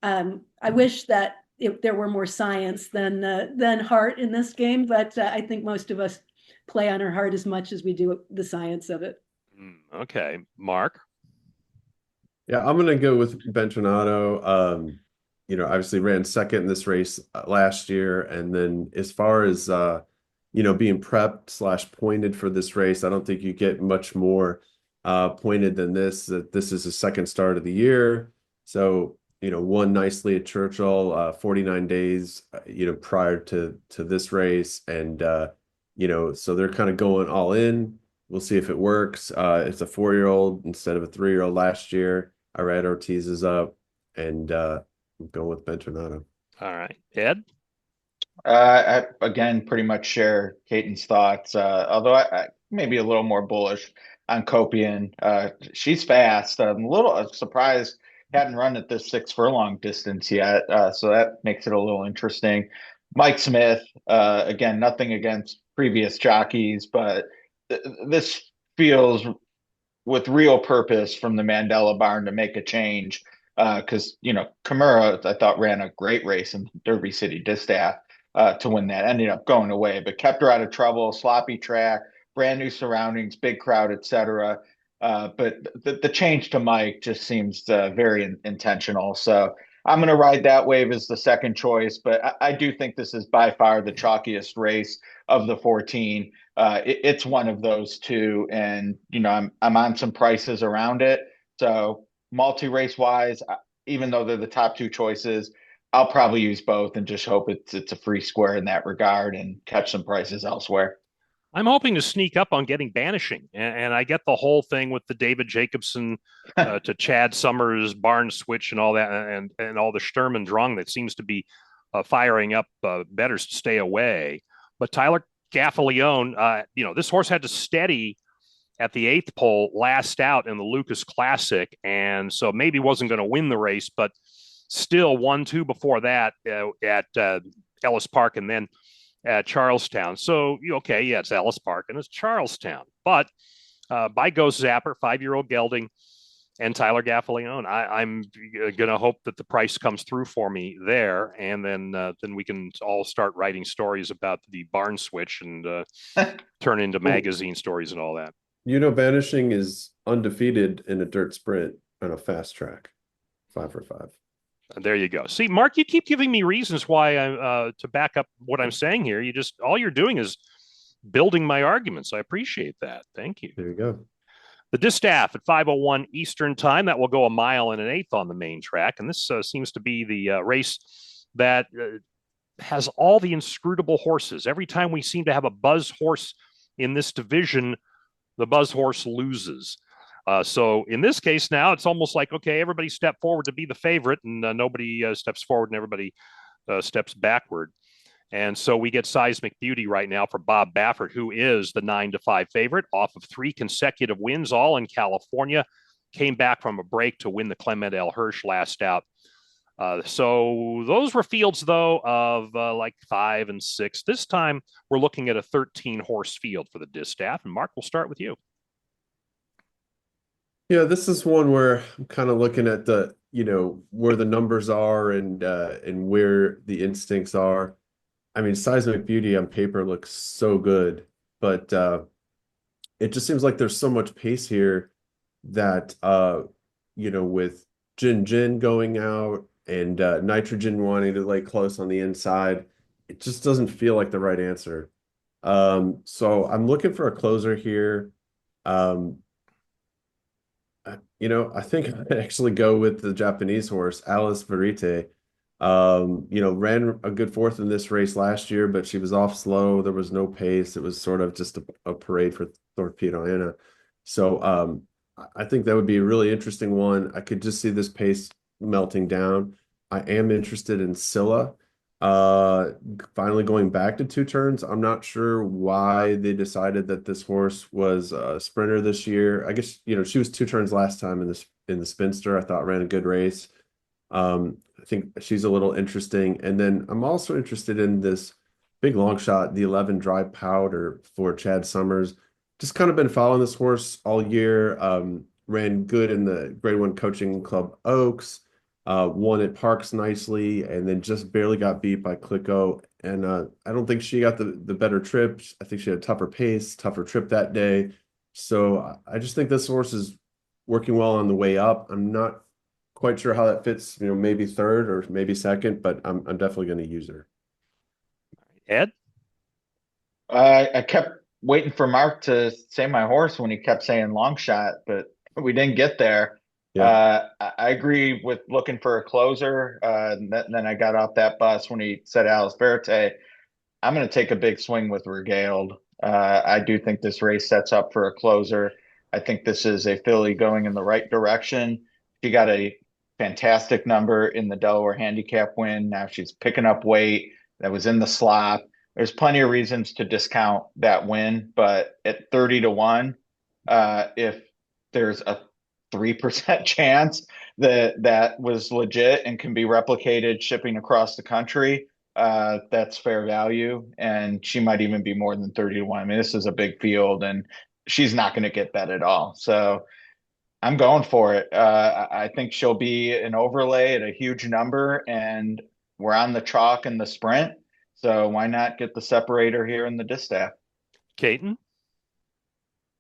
S4: I wish that there were more science than heart in this game, but I think most of us play on our heart as much as we do the science of it.
S1: Okay, Mark?
S2: Yeah, I'm gonna go with Bentornato. Obviously ran second in this race last year, and then as far as being prepped slash pointed for this race, I don't think you get much more pointed than this. That this is his second start of the year, so won nicely at Churchill 49 days prior to this race, and so they're kind of going all in. We'll see if it works. It's a 4-year-old instead of a 3-year-old last year. I read Ortiz is up, and I'm going with Bentornato.
S1: All right. Ed?
S3: I again pretty much share Caton's thoughts, although I may be a little more bullish on Copian. She's fast. I'm a little surprised hadn't run at this 6 furlong distance yet, so that makes it a little interesting. Mike Smith, again, nothing against previous jockeys, but this feels with real purpose from the Mandela barn to make a change. Because Kimura, I thought, ran a great race in Derby City Distaff to win that. Ended up going away, but kept her out of trouble. Sloppy track, brand new surroundings, big crowd, etc. But the change to Mike just seems very intentional. So I'm going to ride that wave as the second choice, but I do think this is by far the chalkiest race of the 14. It's one of those two, and I'm on some prices around it. So multi-race wise, even though they're the top two choices, I'll probably use both and just hope it's a free square in that regard and catch some prices elsewhere.
S1: I'm hoping to sneak up on getting Banishing, and I get the whole thing with the David Jacobson to Chad Summers barn switch and all that, and all the Sturm and Drang that seems to be firing up. Better stay away. But Tyler Gaffalione, this horse had to steady at the 8th pole last out in the Lucas Classic, and so maybe wasn't going to win the race, but still 1-2 before that at Ellis Park, and then at Charlestown. So, okay, yeah, it's Ellis Park and it's Charlestown. But by Ghost Zapper, 5-year-old gelding, and Tyler Gaffalione, I'm going to hope that the price comes through for me there. And then we can all start writing stories about the barn switch and turn into magazine stories and all that.
S2: Banishing is undefeated in a dirt sprint on a fast track, 5 for 5.
S1: There you go. See, Mark, you keep giving me reasons why to back up what I'm saying here. All you're doing is building my arguments. I appreciate that. Thank you.
S2: There you go.
S1: The Distaff at 5:01 Eastern time. That will go 1 1/8 on the main track, and this seems to be the race that has all the inscrutable horses. Every time we seem to have a buzz horse in this division, the buzz horse loses. So in this case now, it's almost like, okay, everybody step forward to be the favorite, and nobody steps forward and everybody steps backward. And so we get Seismic Beauty right now for Bob Baffert, who is the 9-5 favorite off of 3 consecutive wins, all in California. Came back from a break to win the Clement L. Hirsch last out. So those were fields, though, of like 5 and 6. This time we're looking at a 13-horse field for the Distaff. And Mark, we'll start with you.
S2: Yeah, this is one where I'm kind of looking at the, where the numbers are and where the instincts are. I mean, Seismic Beauty on paper looks so good, but it just seems like there's so much pace here that with Jin going out and Nitrogen wanting to lay close on the inside, it just doesn't feel like the right answer. So I'm looking for a closer here. I think I'd actually go with the Japanese horse, Alice Verite. Ran a good 4th in this race last year, but she was off slow. There was no pace. It was sort of just a parade for Torpedo Anna. So I think that would be a really interesting one. I could just see this pace melting down. I am interested in Scylla. Finally going back to 2 turns. I'm not sure why they decided that this horse was a sprinter this year. I guess, she was 2 turns last time in the Spinster. I thought ran a good race. I think she's a little interesting. And then I'm also interested in this big long shot, the 11 Dry Powder for Chad Summers. Just kind of been following this horse all year. Ran good in the Grade 1 Coaching Club Oaks. Won at Parks nicely, and then just barely got beat by Clicco. And I don't think she got the better trip. I think she had a tougher pace, tougher trip that day. So I just think this horse is working well on the way up. I'm not quite sure how that fits, maybe third or maybe second, but I'm definitely going to use her.
S1: Ed?
S3: I kept waiting for Mark to say my horse when he kept saying long shot, but we didn't get there.
S2: Yeah.
S3: I agree with looking for a closer. Then I got off that bus when he said Alice Verte. I'm going to take a big swing with Regaled. I do think this race sets up for a closer. I think this is a filly going in the right direction. She got a fantastic number in the Delaware handicap win. Now she's picking up weight that was in the slop. There's plenty of reasons to discount that win, but at 30 to 1, if there's a 3% chance that that was legit and can be replicated shipping across the country, that's fair value. And she might even be more than 30 to 1. I mean, this is a big field and she's not going to get bet at all. So I'm going for it. I think she'll be an overlay at a huge number, and we're on the chalk in the sprint. So why not get the separator here in the distaff?
S1: Caton?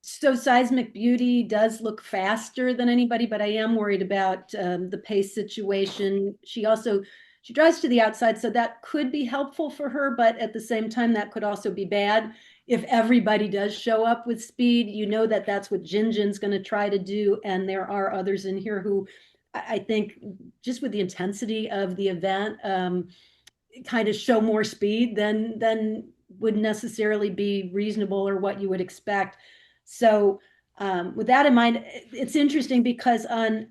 S4: So Seismic Beauty does look faster than anybody, but I am worried about the pace situation. She drives to the outside, so that could be helpful for her, but at the same time, that could also be bad. If everybody does show up with speed, that's what Jinjin's going to try to do, and there are others in here who I think just with the intensity of the event kind of show more speed than would necessarily be reasonable or what you would expect. So with that in mind, it's interesting because on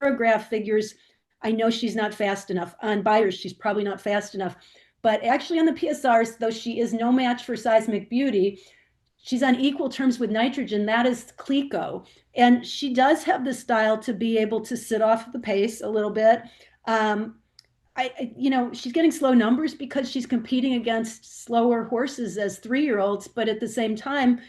S4: thoroughgraph figures, I know she's not fast enough. On buyers, she's probably not fast enough. But actually on the PSRs, though she is no match for Seismic Beauty, she's on equal terms with Nitrogen. That is Clico. And she does have the style to be able to sit off the pace a little bit. She's getting slow numbers because she's competing against slower horses as 3-year-olds, but at the same time,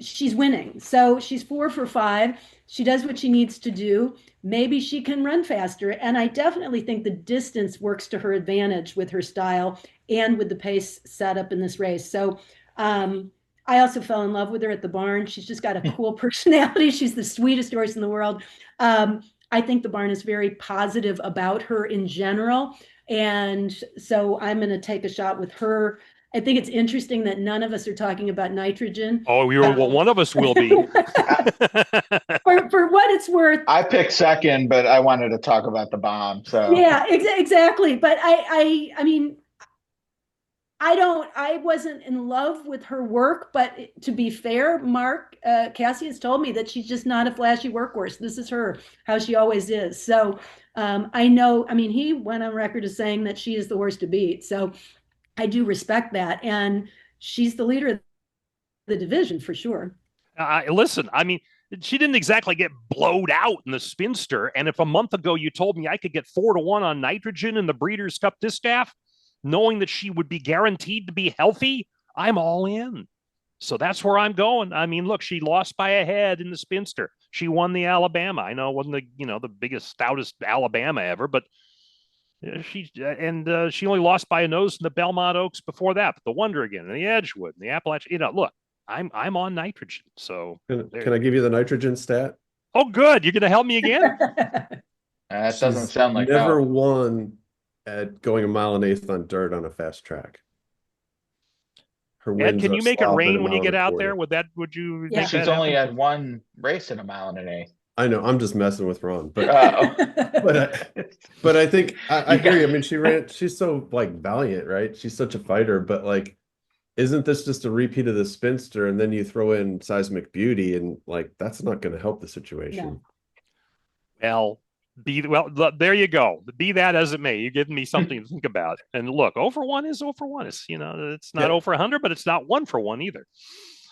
S4: she's winning. So she's 4 for 5. She does what she needs to do. Maybe she can run faster. And I definitely think the distance works to her advantage with her style and with the pace set up in this race. So I also fell in love with her at the barn. She's just got a cool personality. She's the sweetest horse in the world. I think the barn is very positive about her in general. And so I'm going to take a shot with her. I think it's interesting that none of us are talking about Nitrogen.
S1: Oh, one of us will be.
S4: for what it's worth.
S3: I picked second, but I wanted to talk about the bomb. So
S4: yeah, exactly. But I mean, I wasn't in love with her work, but to be fair, Mark, Cassie has told me that she's just not a flashy workhorse. This is her, how she always is. So I know, he went on record as saying that she is the horse to beat. So I do respect that. And she's the leader of the division for sure.
S1: Listen, she didn't exactly get blowed out in the Spinster. And if a month ago you told me I could get 4 to 1 on Nitrogen in the Breeders' Cup Distaff, knowing that she would be guaranteed to be healthy, I'm all in. So that's where I'm going. Look, she lost by a head in the Spinster. She won the Alabama. I know it wasn't the biggest, stoutest Alabama ever, but she only lost by a nose in the Belmont Oaks before that. But the Wonder again, and the Edgewood, and the Appalachian. Look, I'm on Nitrogen. So
S2: can I give you the Nitrogen stat?
S1: Oh, good. You're going to help me again?
S3: That doesn't sound like
S2: never won at going 1.1 miles on dirt on a fast track. Her wins
S1: Ed, can you make it rain when you get out
S2: 1.40.
S1: there? Would you?
S3: Yeah, she's only had one race in 1.1 miles.
S2: I know. I'm just messing with Ron, but but I think I agree. She's so valiant, right? She's such a fighter, but isn't this just a repeat of the Spinster? And then you throw in Seismic Beauty, and that's not going to help the situation.
S1: No. Well, there you go. Be that as it may, you give me something to think about. And look, 0 for 1 is 0 for 1. It's it's not 0 for 100, but it's not 1 for 1 either.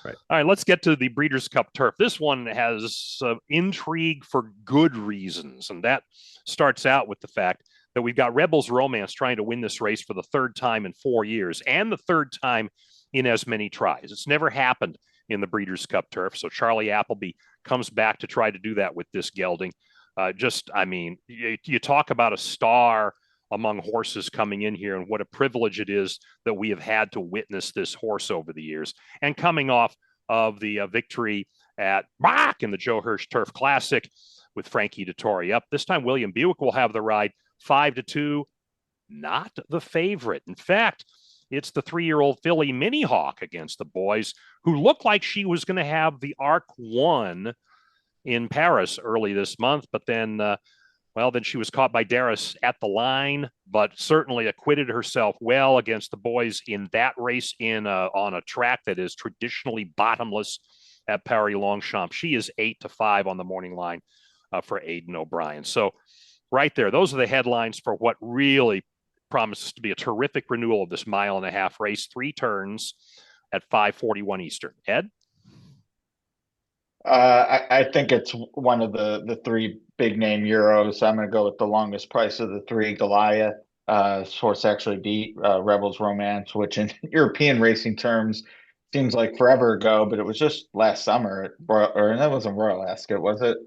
S2: Right.
S1: All right, let's get to the Breeders' Cup Turf. This one has intrigue for good reasons, and that starts out with the fact that we've got Rebels Romance trying to win this race for the 3rd time in 4 years, and the 3rd time in as many tries. It's never happened in the Breeders' Cup Turf, so Charlie Appleby comes back to try to do that with this gelding. You talk about a star among horses coming in here, and what a privilege it is that we have had to witness this horse over the years. And coming off of the victory at Bach in the Joe Hirsch Turf Classic with Frankie Dettori up. This time, William Buick will have the ride 5-2, not the favorite. In fact, it's the 3-year-old filly Mini Hawk against the boys, who looked like she was going to have the ARC 1 in Paris early this month, but then then she was caught by Darris at the line, but certainly acquitted herself well against the boys in that race on a track that is traditionally bottomless at Paris Longchamp. She is 8-5 on the morning line for Aidan O'Brien. So right there, those are the headlines for what really promises to be a terrific renewal of this 1.5-mile race, 3 turns at 5:41 Eastern. Ed?
S3: I think it's one of the 3 big name Euros. I'm going to go with the longest price of the 3, Goliath. Horse actually beat Rebels Romance, which in European racing terms seems like forever ago, but it was just last summer. Or that wasn't Royal Ascot, was it?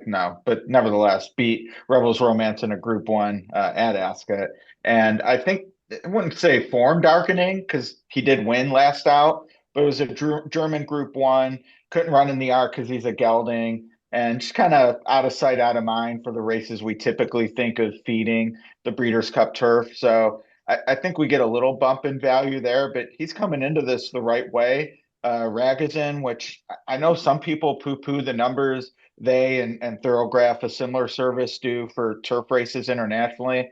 S3: No, but nevertheless, beat Rebels Romance in a Group 1 at Ascot. And I think, I wouldn't say form darkening because he did win last out, but it was a German Group 1. Couldn't run in the ARC because he's a gelding, and just kind of out of sight, out of mind for the races we typically think of feeding the Breeders' Cup Turf. So I think we get a little bump in value there, but he's coming into this the right way. Ragozin, which I know some people poo-poo the numbers they and Thoroughgraph, a similar service, do for turf races internationally.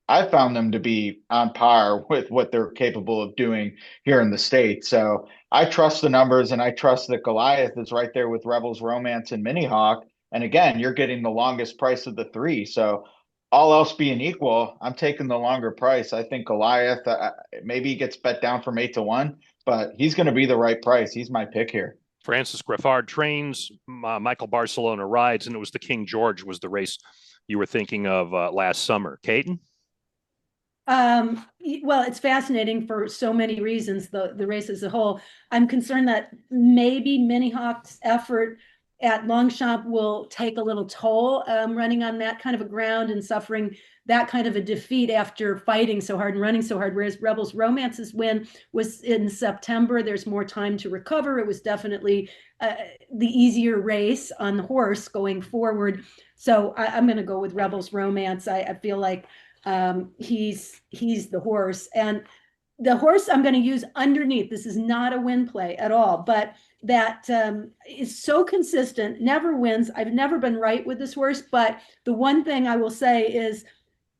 S3: I found them to be on par with what they're capable of doing here in the States. So I trust the numbers, and I trust that Goliath is right there with Rebels Romance and Mini Hawk. And again, you're getting the longest price of the 3. So all else being equal, I'm taking the longer price. I think Goliath, maybe he gets bet down from 8-1, but he's going to be the right price. He's my pick here.
S1: Francis Greffard trains, Michael Barcelona rides, and it was the King George was the race you were thinking of last summer. Caton?
S4: Well, it's fascinating for so many reasons, the race as a whole. I'm concerned that maybe Mini Hawk's effort at Longchamp will take a little toll, running on that kind of a ground and suffering that kind of a defeat after fighting so hard and running so hard, whereas Rebels Romance's win was in September. There's more time to recover. It was definitely the easier race on the horse going forward. So I'm going to go with Rebels Romance. I feel like he's the horse, and the horse I'm going to use underneath. This is not a win play at all, but that is so consistent, never wins. I've never been right with this horse, but the one thing I will say is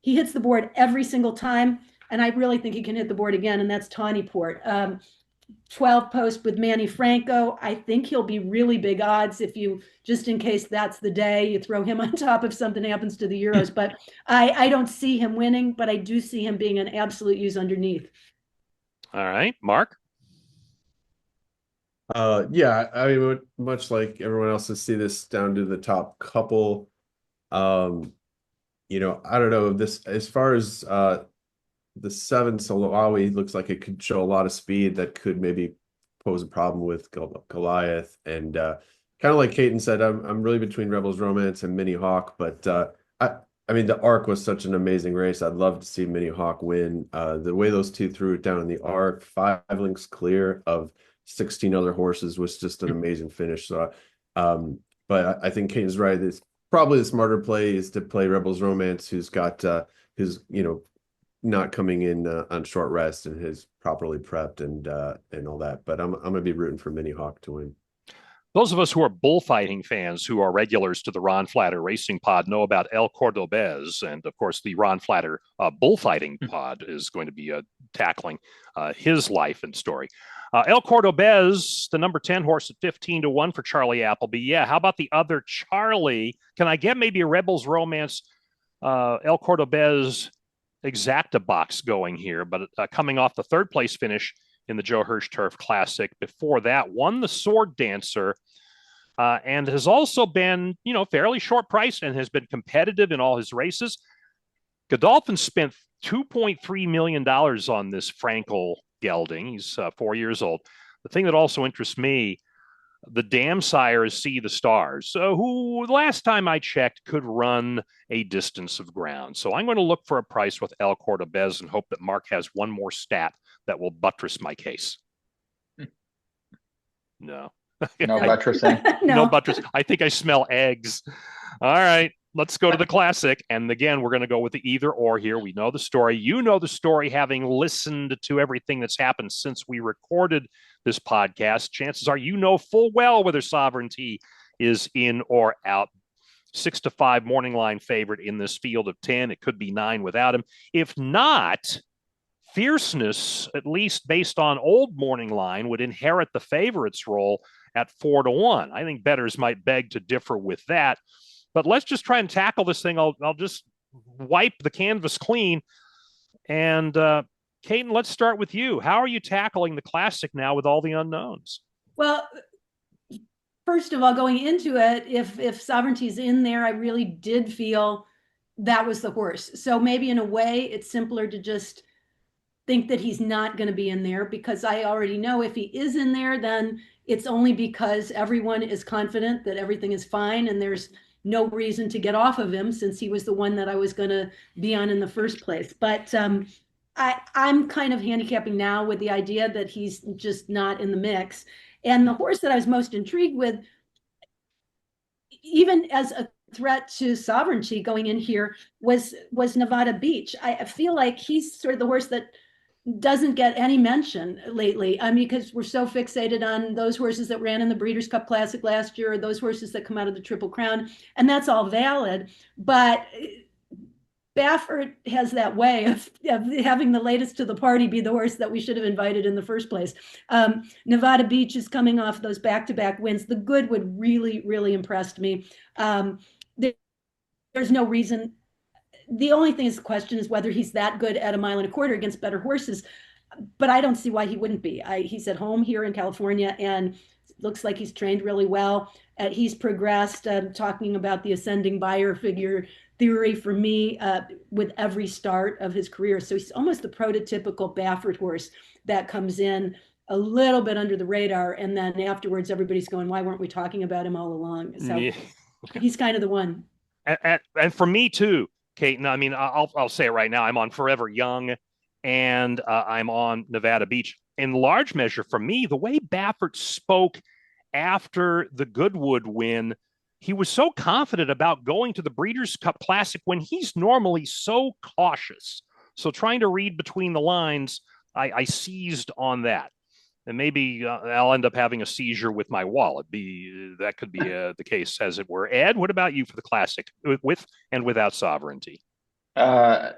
S4: he hits the board every single time, and I really think he can hit the board again, and that's Tawnyport. 12 post with Manny Franco. I think he'll be really big odds if you, just in case that's the day, you throw him on top if something happens to the Euros. But I don't see him winning, but I do see him being an absolute use underneath.
S1: All right, Mark?
S2: Yeah, I mean, much like everyone else, to see this down to the top couple. I don't know this as far as the 7 Salawi looks like it could show a lot of speed that could maybe pose a problem with Goliath. And kind of like Caton said, I'm really between Rebels Romance and Mini Hawk, but I mean, the ARC was such an amazing race. I'd love to see Mini Hawk win. The way those 2 threw it down in the ARC, 5 lengths clear of 16 other horses, was just an amazing finish. So, but I think Caton's right. It's probably the smarter play is to play Rebels Romance, who's got who's not coming in on short rest and is properly prepped and all that. But I'm gonna be rooting for Mini Hawk to win.
S1: Those of us who are bullfighting fans, who are regulars to the Ron Flatter Racing Pod, know about El Cordobez. And of course, the Ron Flatter Bullfighting Pod is going to be tackling his life and story. El Cordobez, the number 10 horse at 15-1 for Charlie Appleby. Yeah, how about the other Charlie? Can I get maybe a Rebels Romance El Cordobez exacta box going here? But coming off the 3rd place finish in the Joe Hirsch Turf Classic. Before that, won the Sword Dancer, and has also been, fairly short priced and has been competitive in all his races. Godolphin spent $2.3 million on this Frankel gelding. He's 4 years old. The thing that also interests me, the dam sires See the Stars, who last time I checked could run a distance of ground. So I'm going to look for a price with El Cordobez and hope that Mark has one more stat that will buttress my case. No.
S3: No
S1: I,
S3: buttressing.
S1: no buttress. I think I smell eggs. All right. Let's go to the classic. And again, we're going to go with the either or here. We know the story. You know the story, having listened to everything that's happened since we recorded this podcast. Chances are you know full well whether Sovereignty is in or out. 6-5 morning line favorite in this field of 10. It could be 9 without him. If not, Fierceness, at least based on old morning line, would inherit the favorites role at 4-1. I think bettors might beg to differ with that. But let's just try and tackle this thing. I'll just wipe the canvas clean. And Caton, let's start with you. How are you tackling the classic now with all the unknowns?
S4: Well, first of all, going into it, if Sovereignty's in there, I really did feel that was the horse. So maybe in a way, it's simpler to just think that he's not going to be in there, because I already know if he is in there, then it's only because everyone is confident that everything is fine and there's no reason to get off of him, since he was the one that I was going to be on in the first place. But I'm kind of handicapping now with the idea that he's just not in the mix. And the horse that I was most intrigued with, even as a threat to Sovereignty going in here, was Nevada Beach. I feel like he's sort of the horse that doesn't get any mention lately. I mean, because we're so fixated on those horses that ran in the Breeders' Cup Classic last year, or those horses that come out of the Triple Crown, and that's all valid. But Baffert has that way of having the latest to the party be the horse that we should have invited in the first place. Nevada Beach is coming off those back-to-back wins. The Goodwood really, really impressed me. There's no reason. The only thing is the question is whether he's that good at 1.25 miles against better horses, but I don't see why he wouldn't be. He's at home here in California and looks like he's trained really well. He's progressed, talking about the ascending buyer figure theory for me with every start of his career. So he's almost the prototypical Baffert horse that comes in a little bit under the radar, and then afterwards everybody's going, why weren't we talking about him all along? So yeah. He's kind of the one.
S1: And for me too, Caton, I mean, I'll say it right now. I'm on Forever Young, and I'm on Nevada Beach. In large measure, for me, the way Baffert spoke after the Goodwood win, he was so confident about going to the Breeders' Cup Classic when he's normally so cautious. So trying to read between the lines, I seized on that. And maybe I'll end up having a seizure with my wallet. That could be the case, as it were. Ed, what about you for the Classic, with and without Sovereignty?
S3: My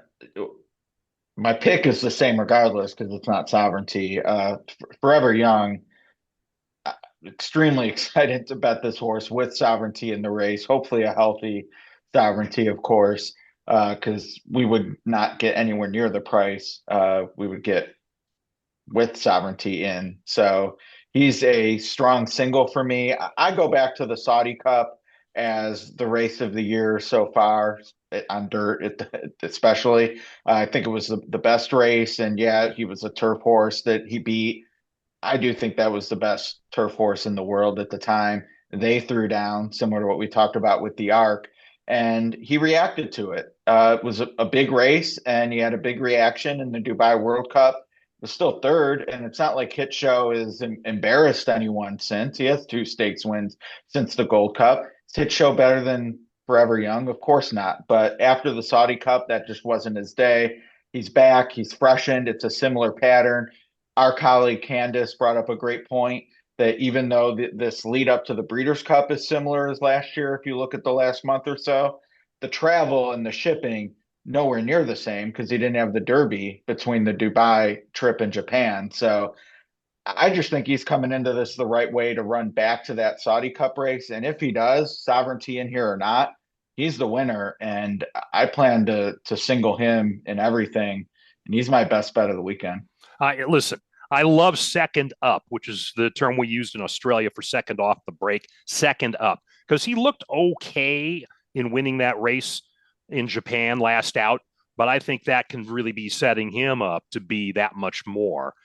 S3: pick is the same regardless, because it's not Sovereignty. Forever Young, extremely excited to bet this horse with Sovereignty in the race. Hopefully a healthy Sovereignty, of course, because we would not get anywhere near the price we would get with Sovereignty in. So he's a strong single for me. I go back to the Saudi Cup as the race of the year so far on dirt, especially. I think it was the best race, and yeah, he was a turf horse that he beat. I do think that was the best turf horse in the world at the time. They threw down, similar to what we talked about with the Arc, and he reacted to it. It was a big race, and he had a big reaction in the Dubai World Cup. Was still third, and it's not like Hit Show is embarrassed anyone since. He has 2 stakes wins since the Gold Cup. Is Hit Show better than Forever Young? Of course not. But after the Saudi Cup, that just wasn't his day. He's back. He's freshened. It's a similar pattern. Our colleague Candace brought up a great point that even though this lead up to the Breeders' Cup is similar as last year, if you look at the last month or so, the travel and the shipping nowhere near the same, because he didn't have the Derby between the Dubai trip and Japan. So I just think he's coming into this the right way to run back to that Saudi Cup race. And if he does, Sovereignty in here or not, he's the winner. And I plan to single him in everything. And he's my best bet of the weekend.
S1: Listen, I love second up, which is the term we used in Australia for second off the break, second up, because he looked okay in winning that race in Japan last out, but I think that can really be setting him up to be that much more,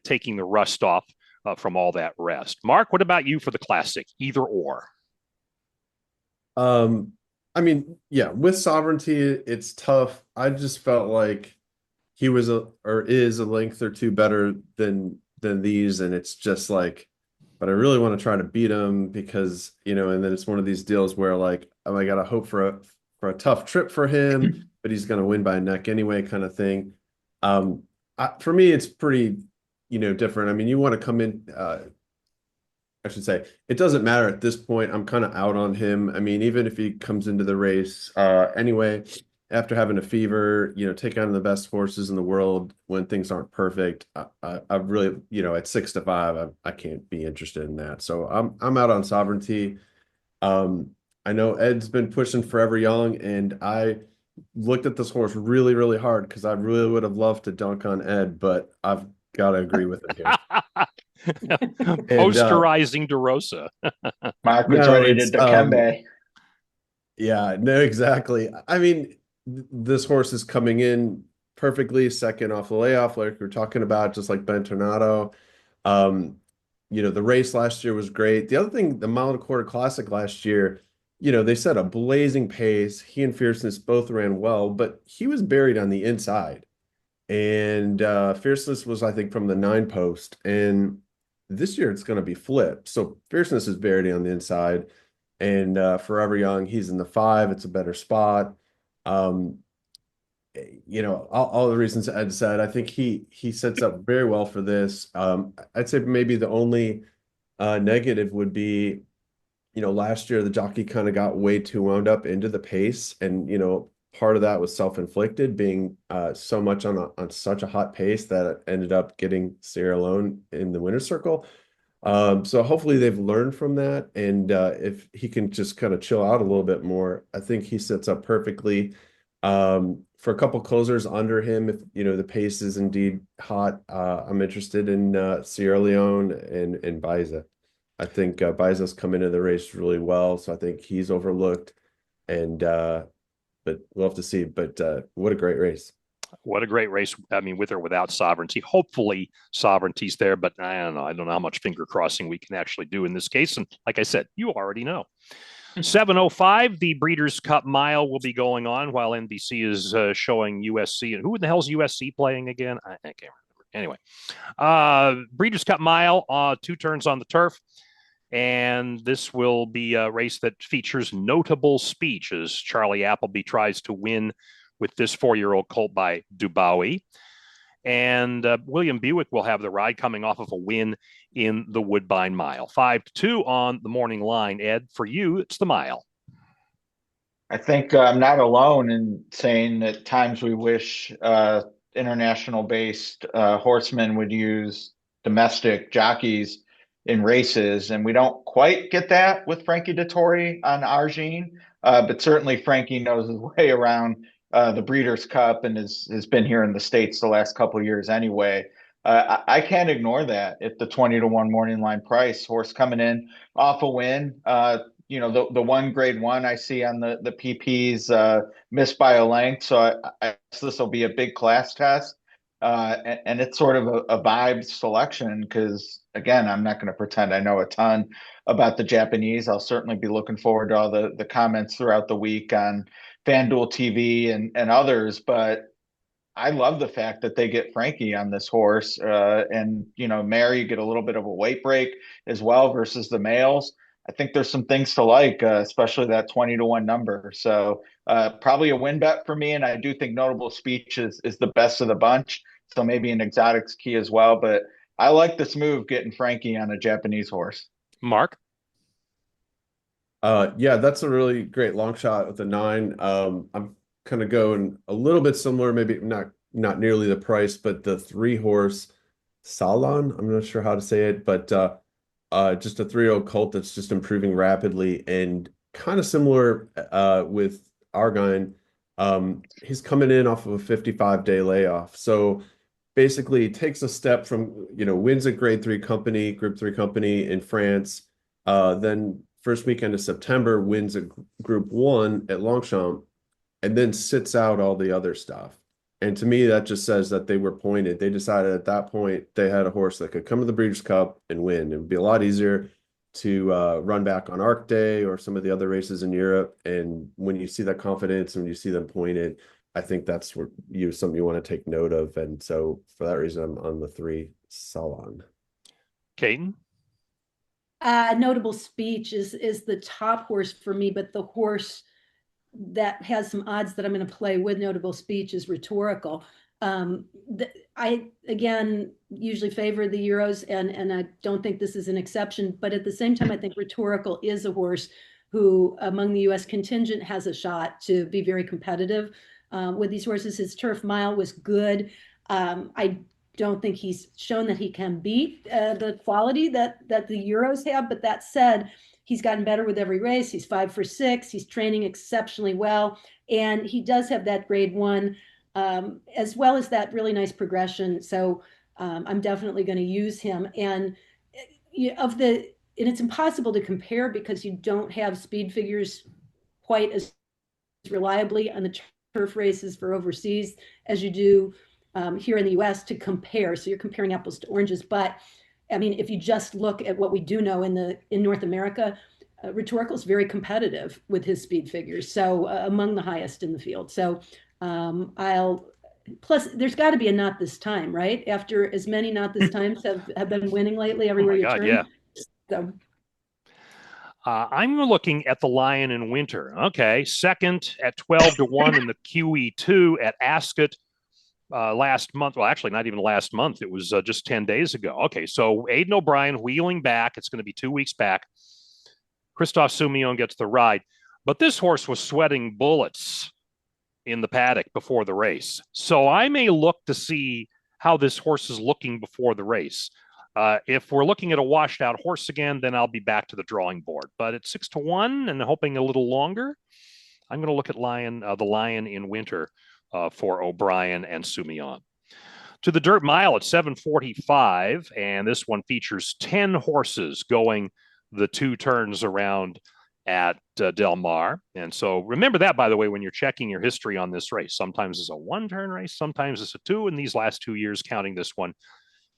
S1: taking the rust off from all that rest. Mark, what about you for the Classic, either or?
S2: I mean, yeah, with Sovereignty, it's tough. I just felt like he is a length or two better than these, and it's just like, but I really want to try to beat him because, you know, and then it's one of these deals where like, oh, I got to hope for a tough trip for him, but he's going to win by a neck anyway, kind of thing. For me, it's pretty, you know, different. I mean, you want to come in, I should say, it doesn't matter at this point. I'm kind of out on him. I mean, even if he comes into the race anyway, after having a fever, you know, take on the best horses in the world when things aren't perfect, I really, you know, at 6-5, I can't be interested in that. So I'm out on Sovereignty. I know Ed's been pushing Forever Young, and I looked at this horse really, really hard because I really would have loved to dunk on Ed, but I've got to agree with him here.
S1: Posterizing DeRosa.
S3: Mark was ready to Dikembe.
S2: Yeah, no, exactly. I mean, this horse is coming in perfectly second off the layoff, like we are talking about, just like Ben Tornado. You know, the race last year was great. The other thing, the Mile and a Quarter Classic last year, you know, they set a blazing pace. He and Fierceness both ran well, but he was buried on the inside. And Fierceness was, I think, from the 9 post. And this year it's going to be flipped. So Fierceness is buried on the inside, and Forever Young, he's in the 5. It's a better spot. You know, all the reasons Ed said, I think he sets up very well for this. I'd say maybe the only negative would be, you know, last year the jockey kind of got way too wound up into the pace, and you know, part of that was self-inflicted, being so much on such a hot pace that it ended up getting Sierra Leone in the winner's circle. So hopefully they've learned from that, and if he can just kind of chill out a little bit more, I think he sets up perfectly. For a couple closers under him, if you know the pace is indeed hot, I'm interested in Sierra Leone and Baiza. I think Baiza's come into the race really well, so I think he's overlooked, and but we'll have to see. But what a great race.
S1: What a great race. I mean, with or without Sovereignty. Hopefully Sovereignty's there, but I don't know. I don't know how much finger crossing we can actually do in this case. And like I said, you already know. 7:05, the Breeders' Cup Mile will be going on while NBC is showing USC. And who in the hell is USC playing again? I can't remember. Anyway, Breeders' Cup Mile, 2 turns on the turf. And this will be a race that features notable speech as Charlie Appleby tries to win with this 4-year-old colt by Dubois. And William Buick will have the ride, coming off of a win in the Woodbine Mile. 5-2 on the morning line. Ed, for you, it's the mile.
S3: I think I'm not alone in saying that at times we wish international-based horsemen would use domestic jockeys in races, and we don't quite get that with Frankie Dettori on Argine, but certainly Frankie knows his way around the Breeders' Cup and has been here in the States the last couple of years anyway. I can't ignore that at the 20-1 morning line price. Horse coming in off a win. You know, the one grade 1 I see on the PPs missed by a length. So I guess this will be a big class test. And it's sort of a vibe selection because, again, I'm not going to pretend I know a ton about the Japanese. I'll certainly be looking forward to all the comments throughout the week on FanDuel TV and others. But I love the fact that they get Frankie on this horse. And, you know, Mary get a little bit of a weight break as well versus the males. I think there's some things to like, especially that 20-1 number. So probably a win bet for me. And I do think Notable Speech is the best of the bunch. So maybe an exotics key as well. But I like this move, getting Frankie on a Japanese horse.
S1: Mark?
S2: Yeah, that's a really great long shot with the 9. I'm kind of going a little bit similar, maybe not nearly the price, but the 3-horse Salon. I'm not sure how to say it, but just a 3-year-old colt that's just improving rapidly, and kind of similar with Argine. He's coming in off of a 55-day layoff. So basically he takes a step from, you know, wins a grade 3 company, group 3 company in France. Then first weekend of September wins a group 1 at Longchamp, and then sits out all the other stuff. And to me, that just says that they were pointed. They decided at that point they had a horse that could come to the Breeders' Cup and win. It would be a lot easier to run back on Arc Day or some of the other races in Europe. And when you see that confidence and you see them pointed, I think that's where something you want to take note of. And so for that reason, I'm on the 3 Salon.
S1: Caton?
S4: Notable Speech is the top horse for me, but the horse that has some odds that I'm going to play with Notable Speech is Rhetorical. I, again, usually favor the Euros, and I don't think this is an exception, but at the same time, I think Rhetorical is a horse who, among the U.S. contingent, has a shot to be very competitive with these horses. His turf mile was good. I don't think he's shown that he can beat the quality that the Euros have, but that said, he's gotten better with every race. He's 5 for 6. He's training exceptionally well, and he does have that grade 1, as well as that really nice progression. So I'm definitely going to use him. And it's impossible to compare because you don't have speed figures quite as reliably on the turf races for overseas as you do here in the US to compare. So you're comparing apples to oranges. But I mean, if you just look at what we do know in North America, Rhetorical is very competitive with his speed figures. So among the highest in the field. So plus there's got to be a Not This Time, right? After as many Not This Times have been winning lately everywhere you turn.
S1: Yeah.
S4: So
S1: I'm looking at the Lion in Winter. Okay, second at 12-1 in the QE2 at Ascot last month. Well, actually, not even last month. It was just 10 days ago. Okay, so Aidan O'Brien wheeling back. It's going to be 2 weeks back. Christophe Soumillon gets the ride. But this horse was sweating bullets in the paddock before the race. So I may look to see how this horse is looking before the race. If we're looking at a washed out horse again, then I'll be back to the drawing board. But at 6-1 and hoping a little longer, I'm going to look at the Lion in Winter for O'Brien and Soumillon. To the dirt mile at 7:45, and this one features 10 horses going the 2 turns around at Del Mar. And so remember that, by the way, when you're checking your history on this race. Sometimes it's a 1-turn race, sometimes it's a 2. In these last 2 years, counting this one,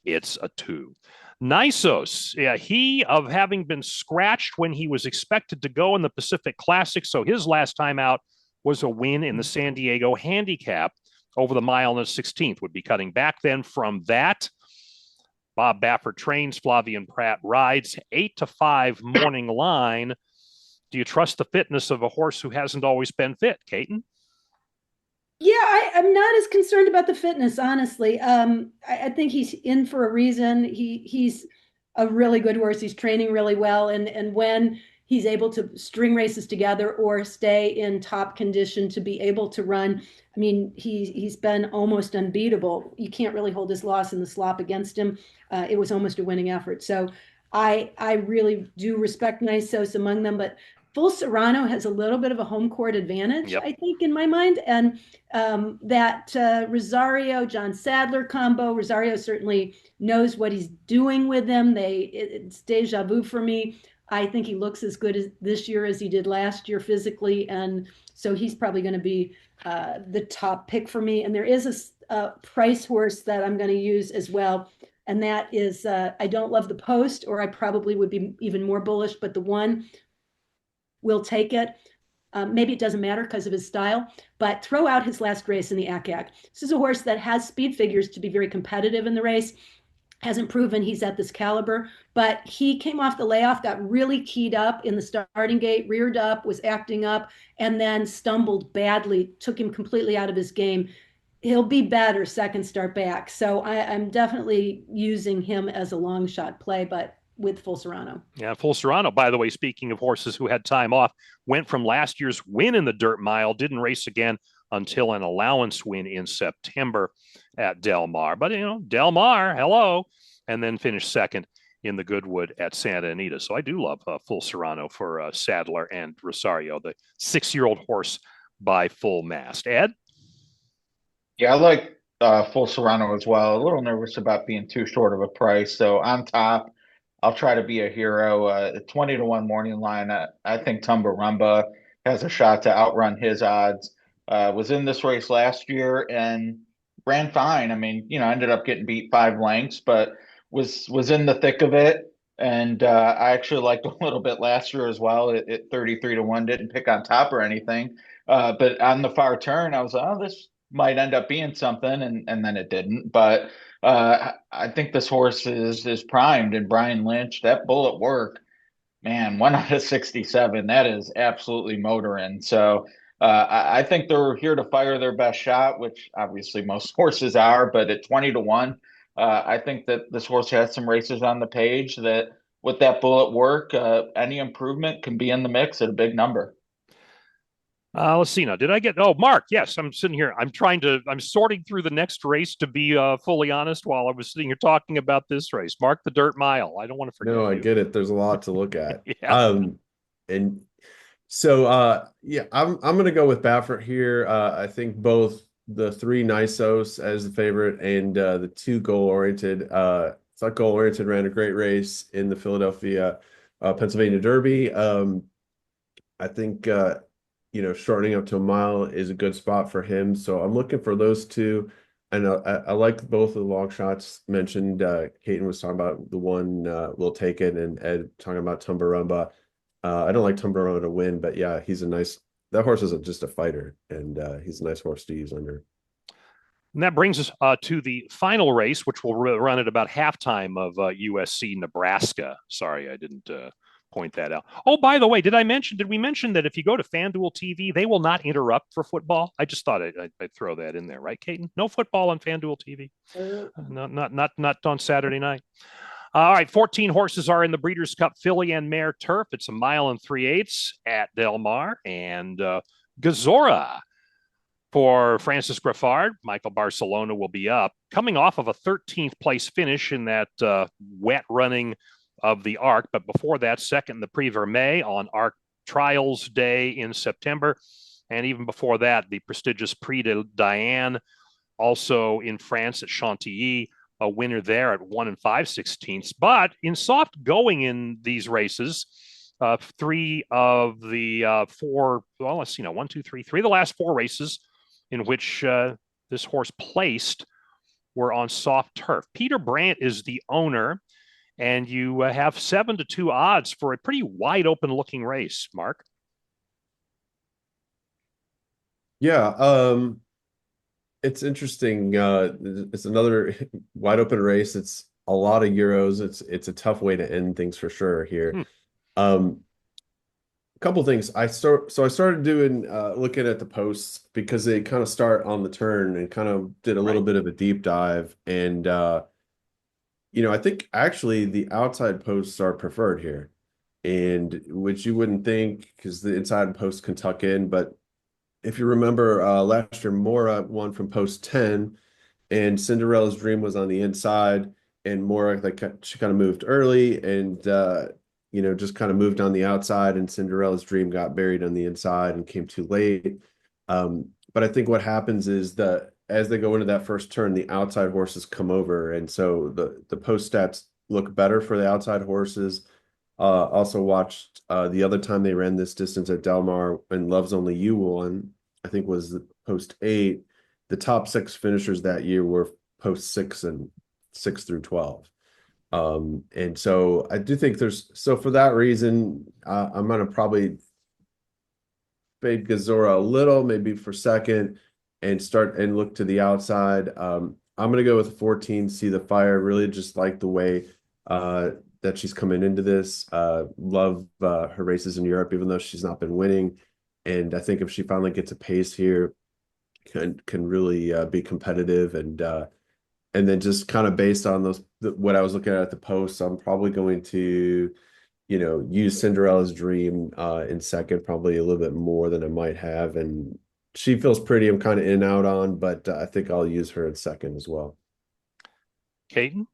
S1: it's a 2. Nisos, he of having been scratched when he was expected to go in the Pacific Classic. So his last time out was a win in the San Diego Handicap over the mile and the 16th. Would be cutting back then from that. Bob Baffert trains, Flavian Pratt rides. 8-5 morning line. Do you trust the fitness of a horse who hasn't always been fit, Caton?
S4: Yeah, I'm not as concerned about the fitness, honestly. I think he's in for a reason. He's a really good horse. He's training really well, and when he's able to string races together or stay in top condition to be able to run, I mean, he's been almost unbeatable. You can't really hold his loss in the slop against him. It was almost a winning effort. So I really do respect Nisos among them, but Full Serrano has a little bit of a home court advantage, I think, in my mind. And that Rosario, John Sadler combo, Rosario certainly knows what he's doing with them. It's deja vu for me. I think he looks as good as this year as he did last year physically. And so he's probably going to be the top pick for me. And there is a price horse that I'm going to use as well. And that is, I don't love the Post, or I probably would be even more bullish, but the One will take it. Maybe it doesn't matter because of his style, but throw out his last race in the ACAC. This is a horse that has speed figures to be very competitive in the race. Hasn't proven he's at this caliber, but he came off the layoff, got really keyed up in the starting gate, reared up, was acting up, and then stumbled badly, took him completely out of his game. He'll be better second start back. So I'm definitely using him as a long shot play, but with Full Serrano.
S1: Yeah, Full Serrano, by the way, speaking of horses who had time off, went from last year's win in the dirt mile, didn't race again until an allowance win in September at Del Mar. But, Del Mar, hello, and then finished second in the Goodwood at Santa Anita. So I do love Full Serrano for Sadler and Rosario, the 6-year-old horse by Full Mast. Ed?
S3: Yeah, I like Full Serrano as well. A little nervous about being too short of a price. So on top, I'll try to be a hero. 20-1 morning line. I think Tumbarumba has a shot to outrun his odds. Was in this race last year and ran fine. I mean, ended up getting beat 5 lengths, but was in the thick of it. And I actually liked a little bit last year as well. At 33-1, didn't pick on top or anything. But on the far turn, I was like, oh, this might end up being something, and then it didn't. But I think this horse is primed, and Brian Lynch, that bullet work Man, 1 out of 67. That is absolutely motoring. So I think they're here to fire their best shot, which obviously most horses are. But at 20 to 1, I think that this horse has some races on the page that, with that bullet work, any improvement can be in the mix at a big number.
S1: Let's see now. Did I get? Oh, Mark. Yes, I'm sitting here. I'm sorting through the next race to be fully honest while I was sitting here talking about this race. Mark the Dirt Mile. I don't want to forget
S2: No, I
S1: you.
S2: get it. There's a lot to look at.
S1: Yeah.
S2: And so yeah, I'm gonna go with Baffert here. I think both the three Nysos as the favorite and the two goal oriented. Thought goal oriented ran a great race in the Philadelphia, Pennsylvania Derby. I think shortening up to a mile is a good spot for him. So I'm looking for those two. And I like both of the long shots mentioned. Caton was talking about the one Will Take It, and Ed talking about Tumbarumba. I don't like Tumbarumba to win, but yeah, that horse is just a fighter, and he's a nice horse to use under.
S1: And that brings us to the final race, which will run at about halftime of USC Nebraska. Sorry, I didn't point that out. Oh, by the way, did we mention that if you go to FanDuel TV, they will not interrupt for football? I just thought I'd throw that in there, right, Caton? No football on FanDuel TV. Not on Saturday night. All right, 14 horses are in the Breeders' Cup Filly and Mare Turf. It's 1 3/8 at Del Mar, and Gazora for Francis Graffard. Michael Barcelona will be up, coming off of a 13th place finish in that wet running of the Arc. But before that, second in the Prix Vermeil on Arc Trials Day in September. And even before that, the prestigious Prix de Diane, also in France at Chantilly, a winner there at 1 5/16. But in soft going in these races, three of the four, well, let's see now, 1, 2, 3, three of the last four races in which this horse placed were on soft turf. Peter Brandt is the owner, and you have 7-2 odds for a pretty wide open looking race, Mark.
S2: Yeah, it's interesting. It's another wide open race. It's a lot of Euros. It's a tough way to end things for sure here. A couple things. I started doing looking at the posts because they kind of start on the turn, and kind of did a little bit of a deep dive. And I think actually the outside posts are preferred here, and which you wouldn't think because the inside posts can tuck in. But if you remember last year, Mora won from post 10, and Cinderella's Dream was on the inside, and Mora she kind of moved early, and just kind of moved on the outside, and Cinderella's Dream got buried on the inside and came too late. But I think what happens is as they go into that first turn, the outside horses come over, and so the post stats look better for the outside horses. Also watched the other time they ran this distance at Del Mar, and Love's Only You won, I think was the post 8. The top 6 finishers that year were post 6 and 6 through 12. And so I do think for that reason, I'm going to probably fade Gazora a little, maybe for second, and start and look to the outside. I'm going to go with 14, See the Fire. Really just like the way that she's coming into this. Love her races in Europe, even though she's not been winning. And I think if she finally gets a pace here, can really be competitive. And then just kind of based on what I was looking at the posts, I'm probably going to, use Cinderella's Dream in second, probably a little bit more than I might have. And she feels pretty. I'm kind of in and out on, but I think I'll use her in second as well.
S1: Caton?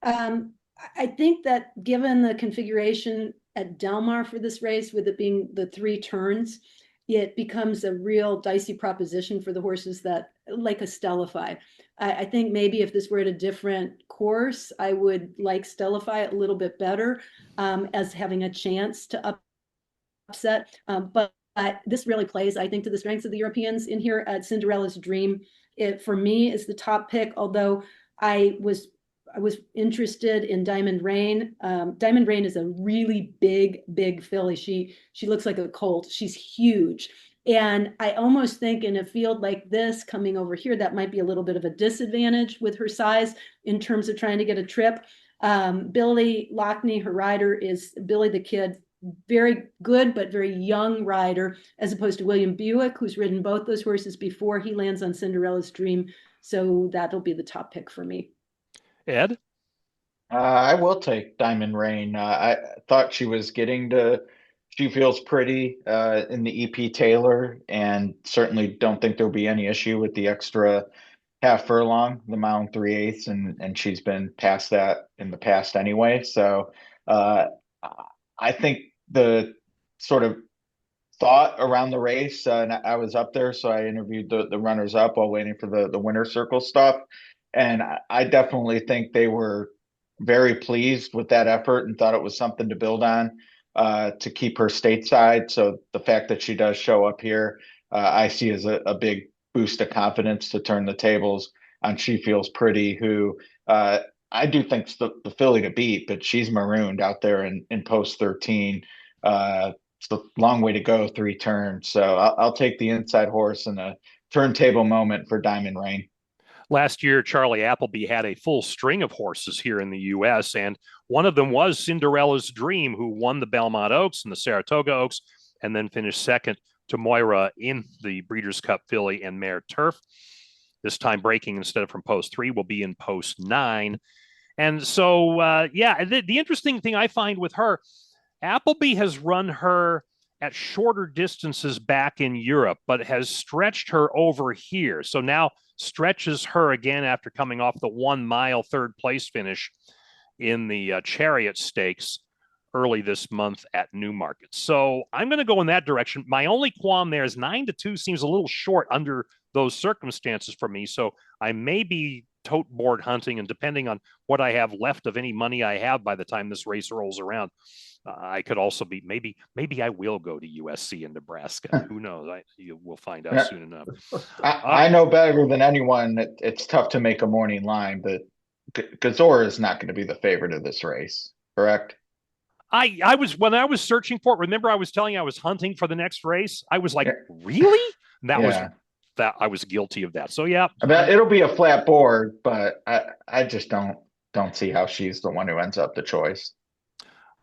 S4: I think that given the configuration at Del Mar for this race, with it being the 3 turns, it becomes a real dicey proposition for the horses that like a Stellify. I think maybe if this were at a different course, I would like Stellify a little bit better as having a chance to upset. But this really plays, I think, to the strengths of the Europeans in here at Cinderella's Dream. It, for me, is the top pick, although I was interested in Diamond Rain. Diamond Rain is a really big filly. She looks like a colt. She's huge. And I almost think in a field like this, coming over here, that might be a little bit of a disadvantage with her size in terms of trying to get a trip. Billy Lockney, her rider, is Billy the Kid, very good but very young rider, as opposed to William Buick, who's ridden both those horses before he lands on Cinderella's Dream. So that'll be the top pick for me.
S1: Ed?
S3: I will take Diamond Rain. I thought she was getting to She Feels Pretty in the EP Taylor, and certainly don't think there'll be any issue with the extra half furlong, the mile and 3/8, and she's been past that in the past anyway. So uh, I think the sort of thought around the race, and I was up there, so I interviewed the runners up while waiting for the winner circle stuff, and I definitely think they were very pleased with that effort and thought it was something to build on to keep her stateside. So the fact that she does show up here, I see as a big boost of confidence to turn the tables on She Feels Pretty, who I do think's the filly to beat, but she's marooned out there in post 13. It's a long way to go, 3 turns. So I'll take the inside horse in a turntable moment for Diamond Rain.
S1: Last year, Charlie Appleby had a full string of horses here in the U.S., and one of them was Cinderella's Dream, who won the Belmont Oaks and the Saratoga Oaks, and then finished second to Moira in the Breeders' Cup Filly and Mare Turf. This time breaking instead of from post 3 will be in post 9. And so, the interesting thing I find with her, Appleby has run her at shorter distances back in Europe, but has stretched her over here. So now stretches her again after coming off the 1 mile third place finish in the Chariot Stakes early this month at Newmarket. So I'm going to go in that direction. My only qualm there is 9-2 seems a little short under those circumstances for me. So I may be tote board hunting, and depending on what I have left of any money I have by the time this race rolls around, I could also be maybe I will go to USC in Nebraska. Who knows? We'll find out soon enough.
S3: I know better than anyone that it's tough to make a morning line, but Gazora is not going to be the favorite of this race, correct?
S1: I was when I was searching for it. Remember, I was telling you I was hunting for the next race. I was like, really? And I was guilty of that. So yeah,
S3: I mean, it'll be a flat board, but I just don't see how she's the one who ends up the choice.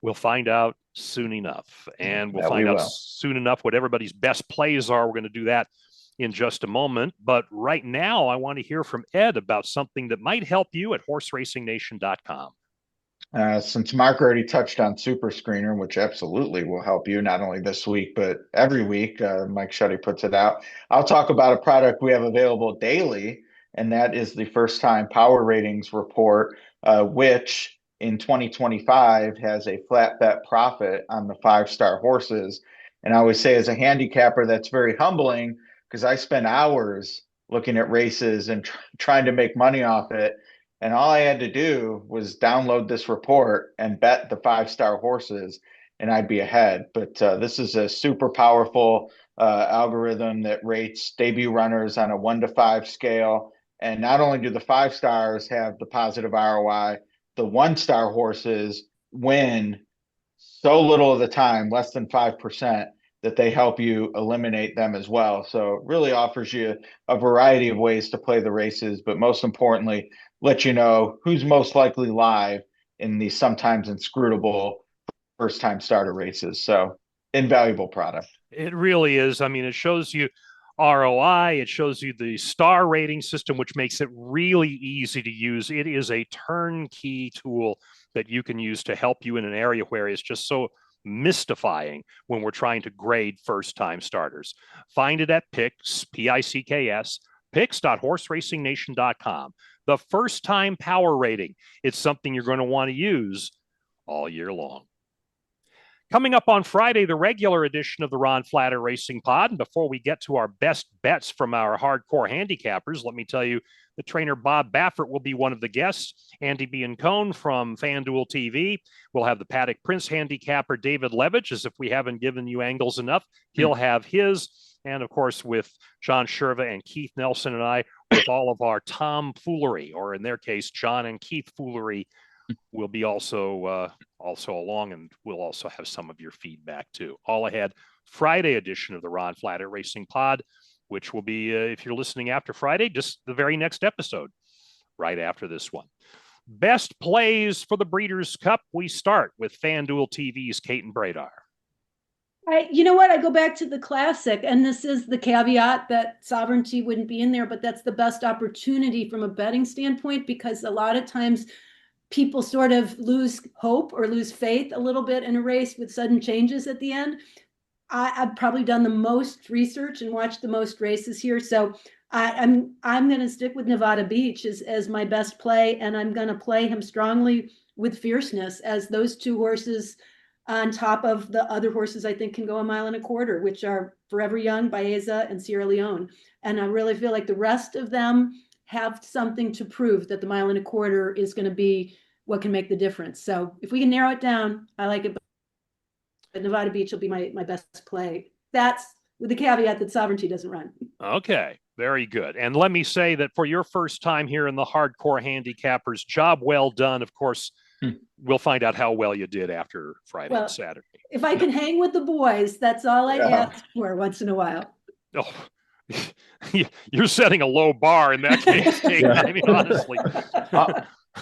S1: We'll find out soon enough, and we'll find out soon enough what everybody's best plays are. We're going to do that in just a moment. But right now, I want to hear from Ed about something that might help you at horseracing.nation.com.
S3: Since Mark already touched on Super Screener, which absolutely will help you not only this week, but every week, Mike Shetty puts it out. I'll talk about a product we have available daily, and that is the First Time Power Ratings Report, which in 2025 has a flat bet profit on the 5-star horses. And I always say, as a handicapper, that's very humbling because I spend hours looking at races and trying to make money off it. And all I had to do was download this report and bet the 5-star horses, and I'd be ahead. But this is a super powerful algorithm that rates debut runners on a 1 to 5 scale. And not only do the 5 stars have the positive ROI, the 1-star horses win so little of the time, less than 5%, that they help you eliminate them as well. So it really offers you a variety of ways to play the races, but most importantly, let you know who's most likely live in the sometimes inscrutable first-time starter races. So invaluable product.
S1: It really is. I mean, it shows you ROI. It shows you the star rating system, which makes it really easy to use. It is a turnkey tool that you can use to help you in an area where it's just so mystifying when we're trying to grade first-time starters. Find it at Picks, Picks, picks.horseracing.nation.com. The first-time power rating. It's something you're going to want to use all year long. Coming up on Friday, the regular edition of the Ron Flatter Racing Pod. And before we get to our best bets from our hardcore handicappers, let me tell you, the trainer Bob Baffert will be one of the guests. Andy Biancone from FanDuel TV. We'll have the Paddock Prince handicapper David Levitch, as if we haven't given you angles enough. He'll have his. And, of course, with John Sherva and Keith Nelson and I, with all of our tomfoolery, or in their case, John and Keith foolery, will be also along, and we'll also have some of your feedback too. All ahead, Friday edition of the Ron Flatter Racing Pod, which will be, if you're listening after Friday, just the very next episode, right after this one. Best plays for the Breeders' Cup. We start with FanDuel TV's Caton Bredar.
S4: You know what? I go back to the classic, and this is the caveat that sovereignty wouldn't be in there, but that's the best opportunity from a betting standpoint, because a lot of times people sort of lose hope or lose faith a little bit in a race with sudden changes at the end. I've probably done the most research and watched the most races here, so I'm going to stick with Nevada Beach as my best play, and I'm going to play him strongly with Fierceness, as those two horses on top of the other horses I think can go 1.25 miles, which are Forever Young, Baeza, and Sierra Leone. And I really feel like the rest of them have something to prove that the 1.25 miles is going to be what can make the difference. So if we can narrow it down, I like it. But Nevada Beach will be my best play. That's with the caveat that sovereignty doesn't run.
S1: Okay, very good. And let me say that for your first time here in the Hardcore Handicappers, job well done. Of course, we'll find out how well you did after Friday and Saturday.
S4: If I can hang with the boys, that's all I ask for once in a while.
S1: Oh, you're setting a low bar in that case, Kate. I mean, honestly.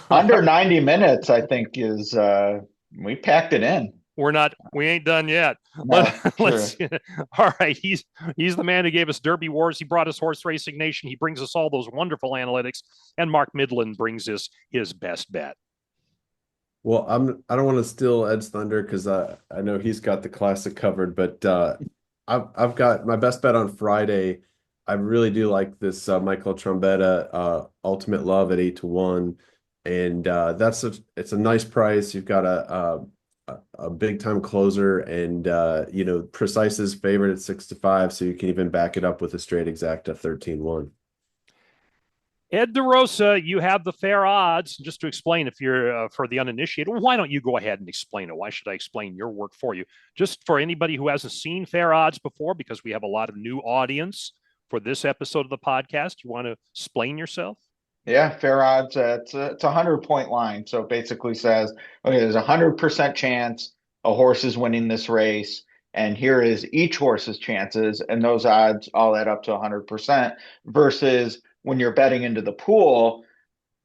S3: Under 90 minutes, I think, is we packed it in.
S1: We ain't done yet.
S3: No,
S1: Let's all right. He's the man who gave us Derby Wars. He brought us Horse Racing Nation. He brings us all those wonderful analytics. And Mark Midland brings us his best bet.
S2: Well, I don't want to steal Ed's thunder because I know he's got the classic covered, but I've got my best bet on Friday. I really do like this Michael Trombetta Ultimate Love at 8-1, and it's a nice price. You've got a big time closer, and Precise's favorite at 6-5, so you can even back it up with a straight exact at 13-1.
S1: Ed DeRosa, you have the fair odds. Just to explain, if you're for the uninitiated, why don't you go ahead and explain it? Why should I explain your work for you? Just for anybody who hasn't seen fair odds before, because we have a lot of new audience for this episode of the podcast. You want to explain yourself?
S3: Yeah, fair odds. It's a 100-point line. So it basically says, okay, there's 100% chance a horse is winning this race. And here is each horse's chances. And those odds all add up to 100% versus when you're betting into the pool,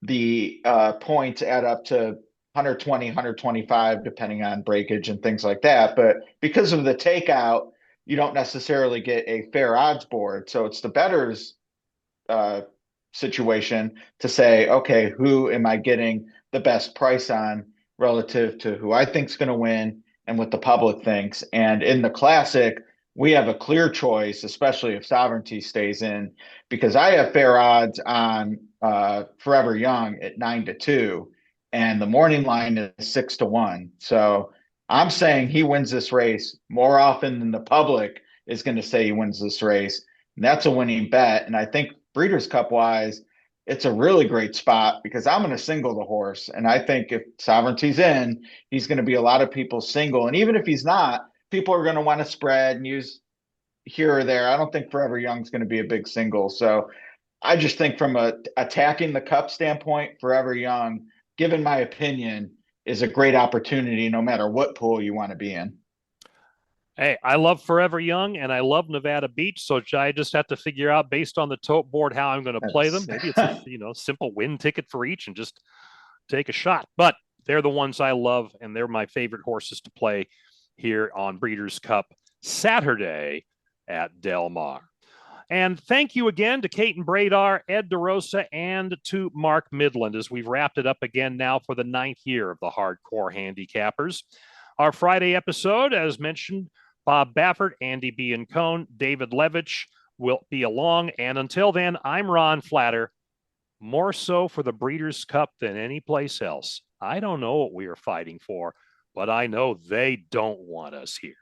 S3: the points add up to 120, 125, depending on breakage and things like that. But because of the takeout, you don't necessarily get a fair odds board. So it's the bettor's situation to say, okay, who am I getting the best price on relative to who I think is going to win and what the public thinks. And in the classic, we have a clear choice, especially if sovereignty stays in, because I have fair odds on Forever Young at 9-2, and the morning line is 6-1. So I'm saying he wins this race more often than the public is going to say he wins this race. And that's a winning bet. And I think Breeders' Cup wise, it's a really great spot because I'm going to single the horse. And I think if sovereignty's in, he's going to be a lot of people's single. And even if he's not, people are going to want to spread and use here or there. I don't think Forever Young's going to be a big single. So I just think from attacking the cup standpoint, Forever Young, given my opinion, is a great opportunity no matter what pool you want to be in.
S1: Hey, I love Forever Young and I love Nevada Beach, so I just have to figure out based on the tote board how I'm going to play them. Maybe it's a simple win ticket for each and just take a shot. But they're the ones I love, and they're my favorite horses to play here on Breeders' Cup Saturday at Del Mar. And thank you again to Caton Bredar, Ed DeRosa, and to Mark Midland as we've wrapped it up again now for the 9th year of the Hardcore Handicappers. Our Friday episode, as mentioned, Bob Baffert, Andy B. and Cohn, David Levitch will be along. And until then, I'm Ron Flatter, more so for the Breeders' Cup than any place else. I don't know what we are fighting for, but I know they don't want us here.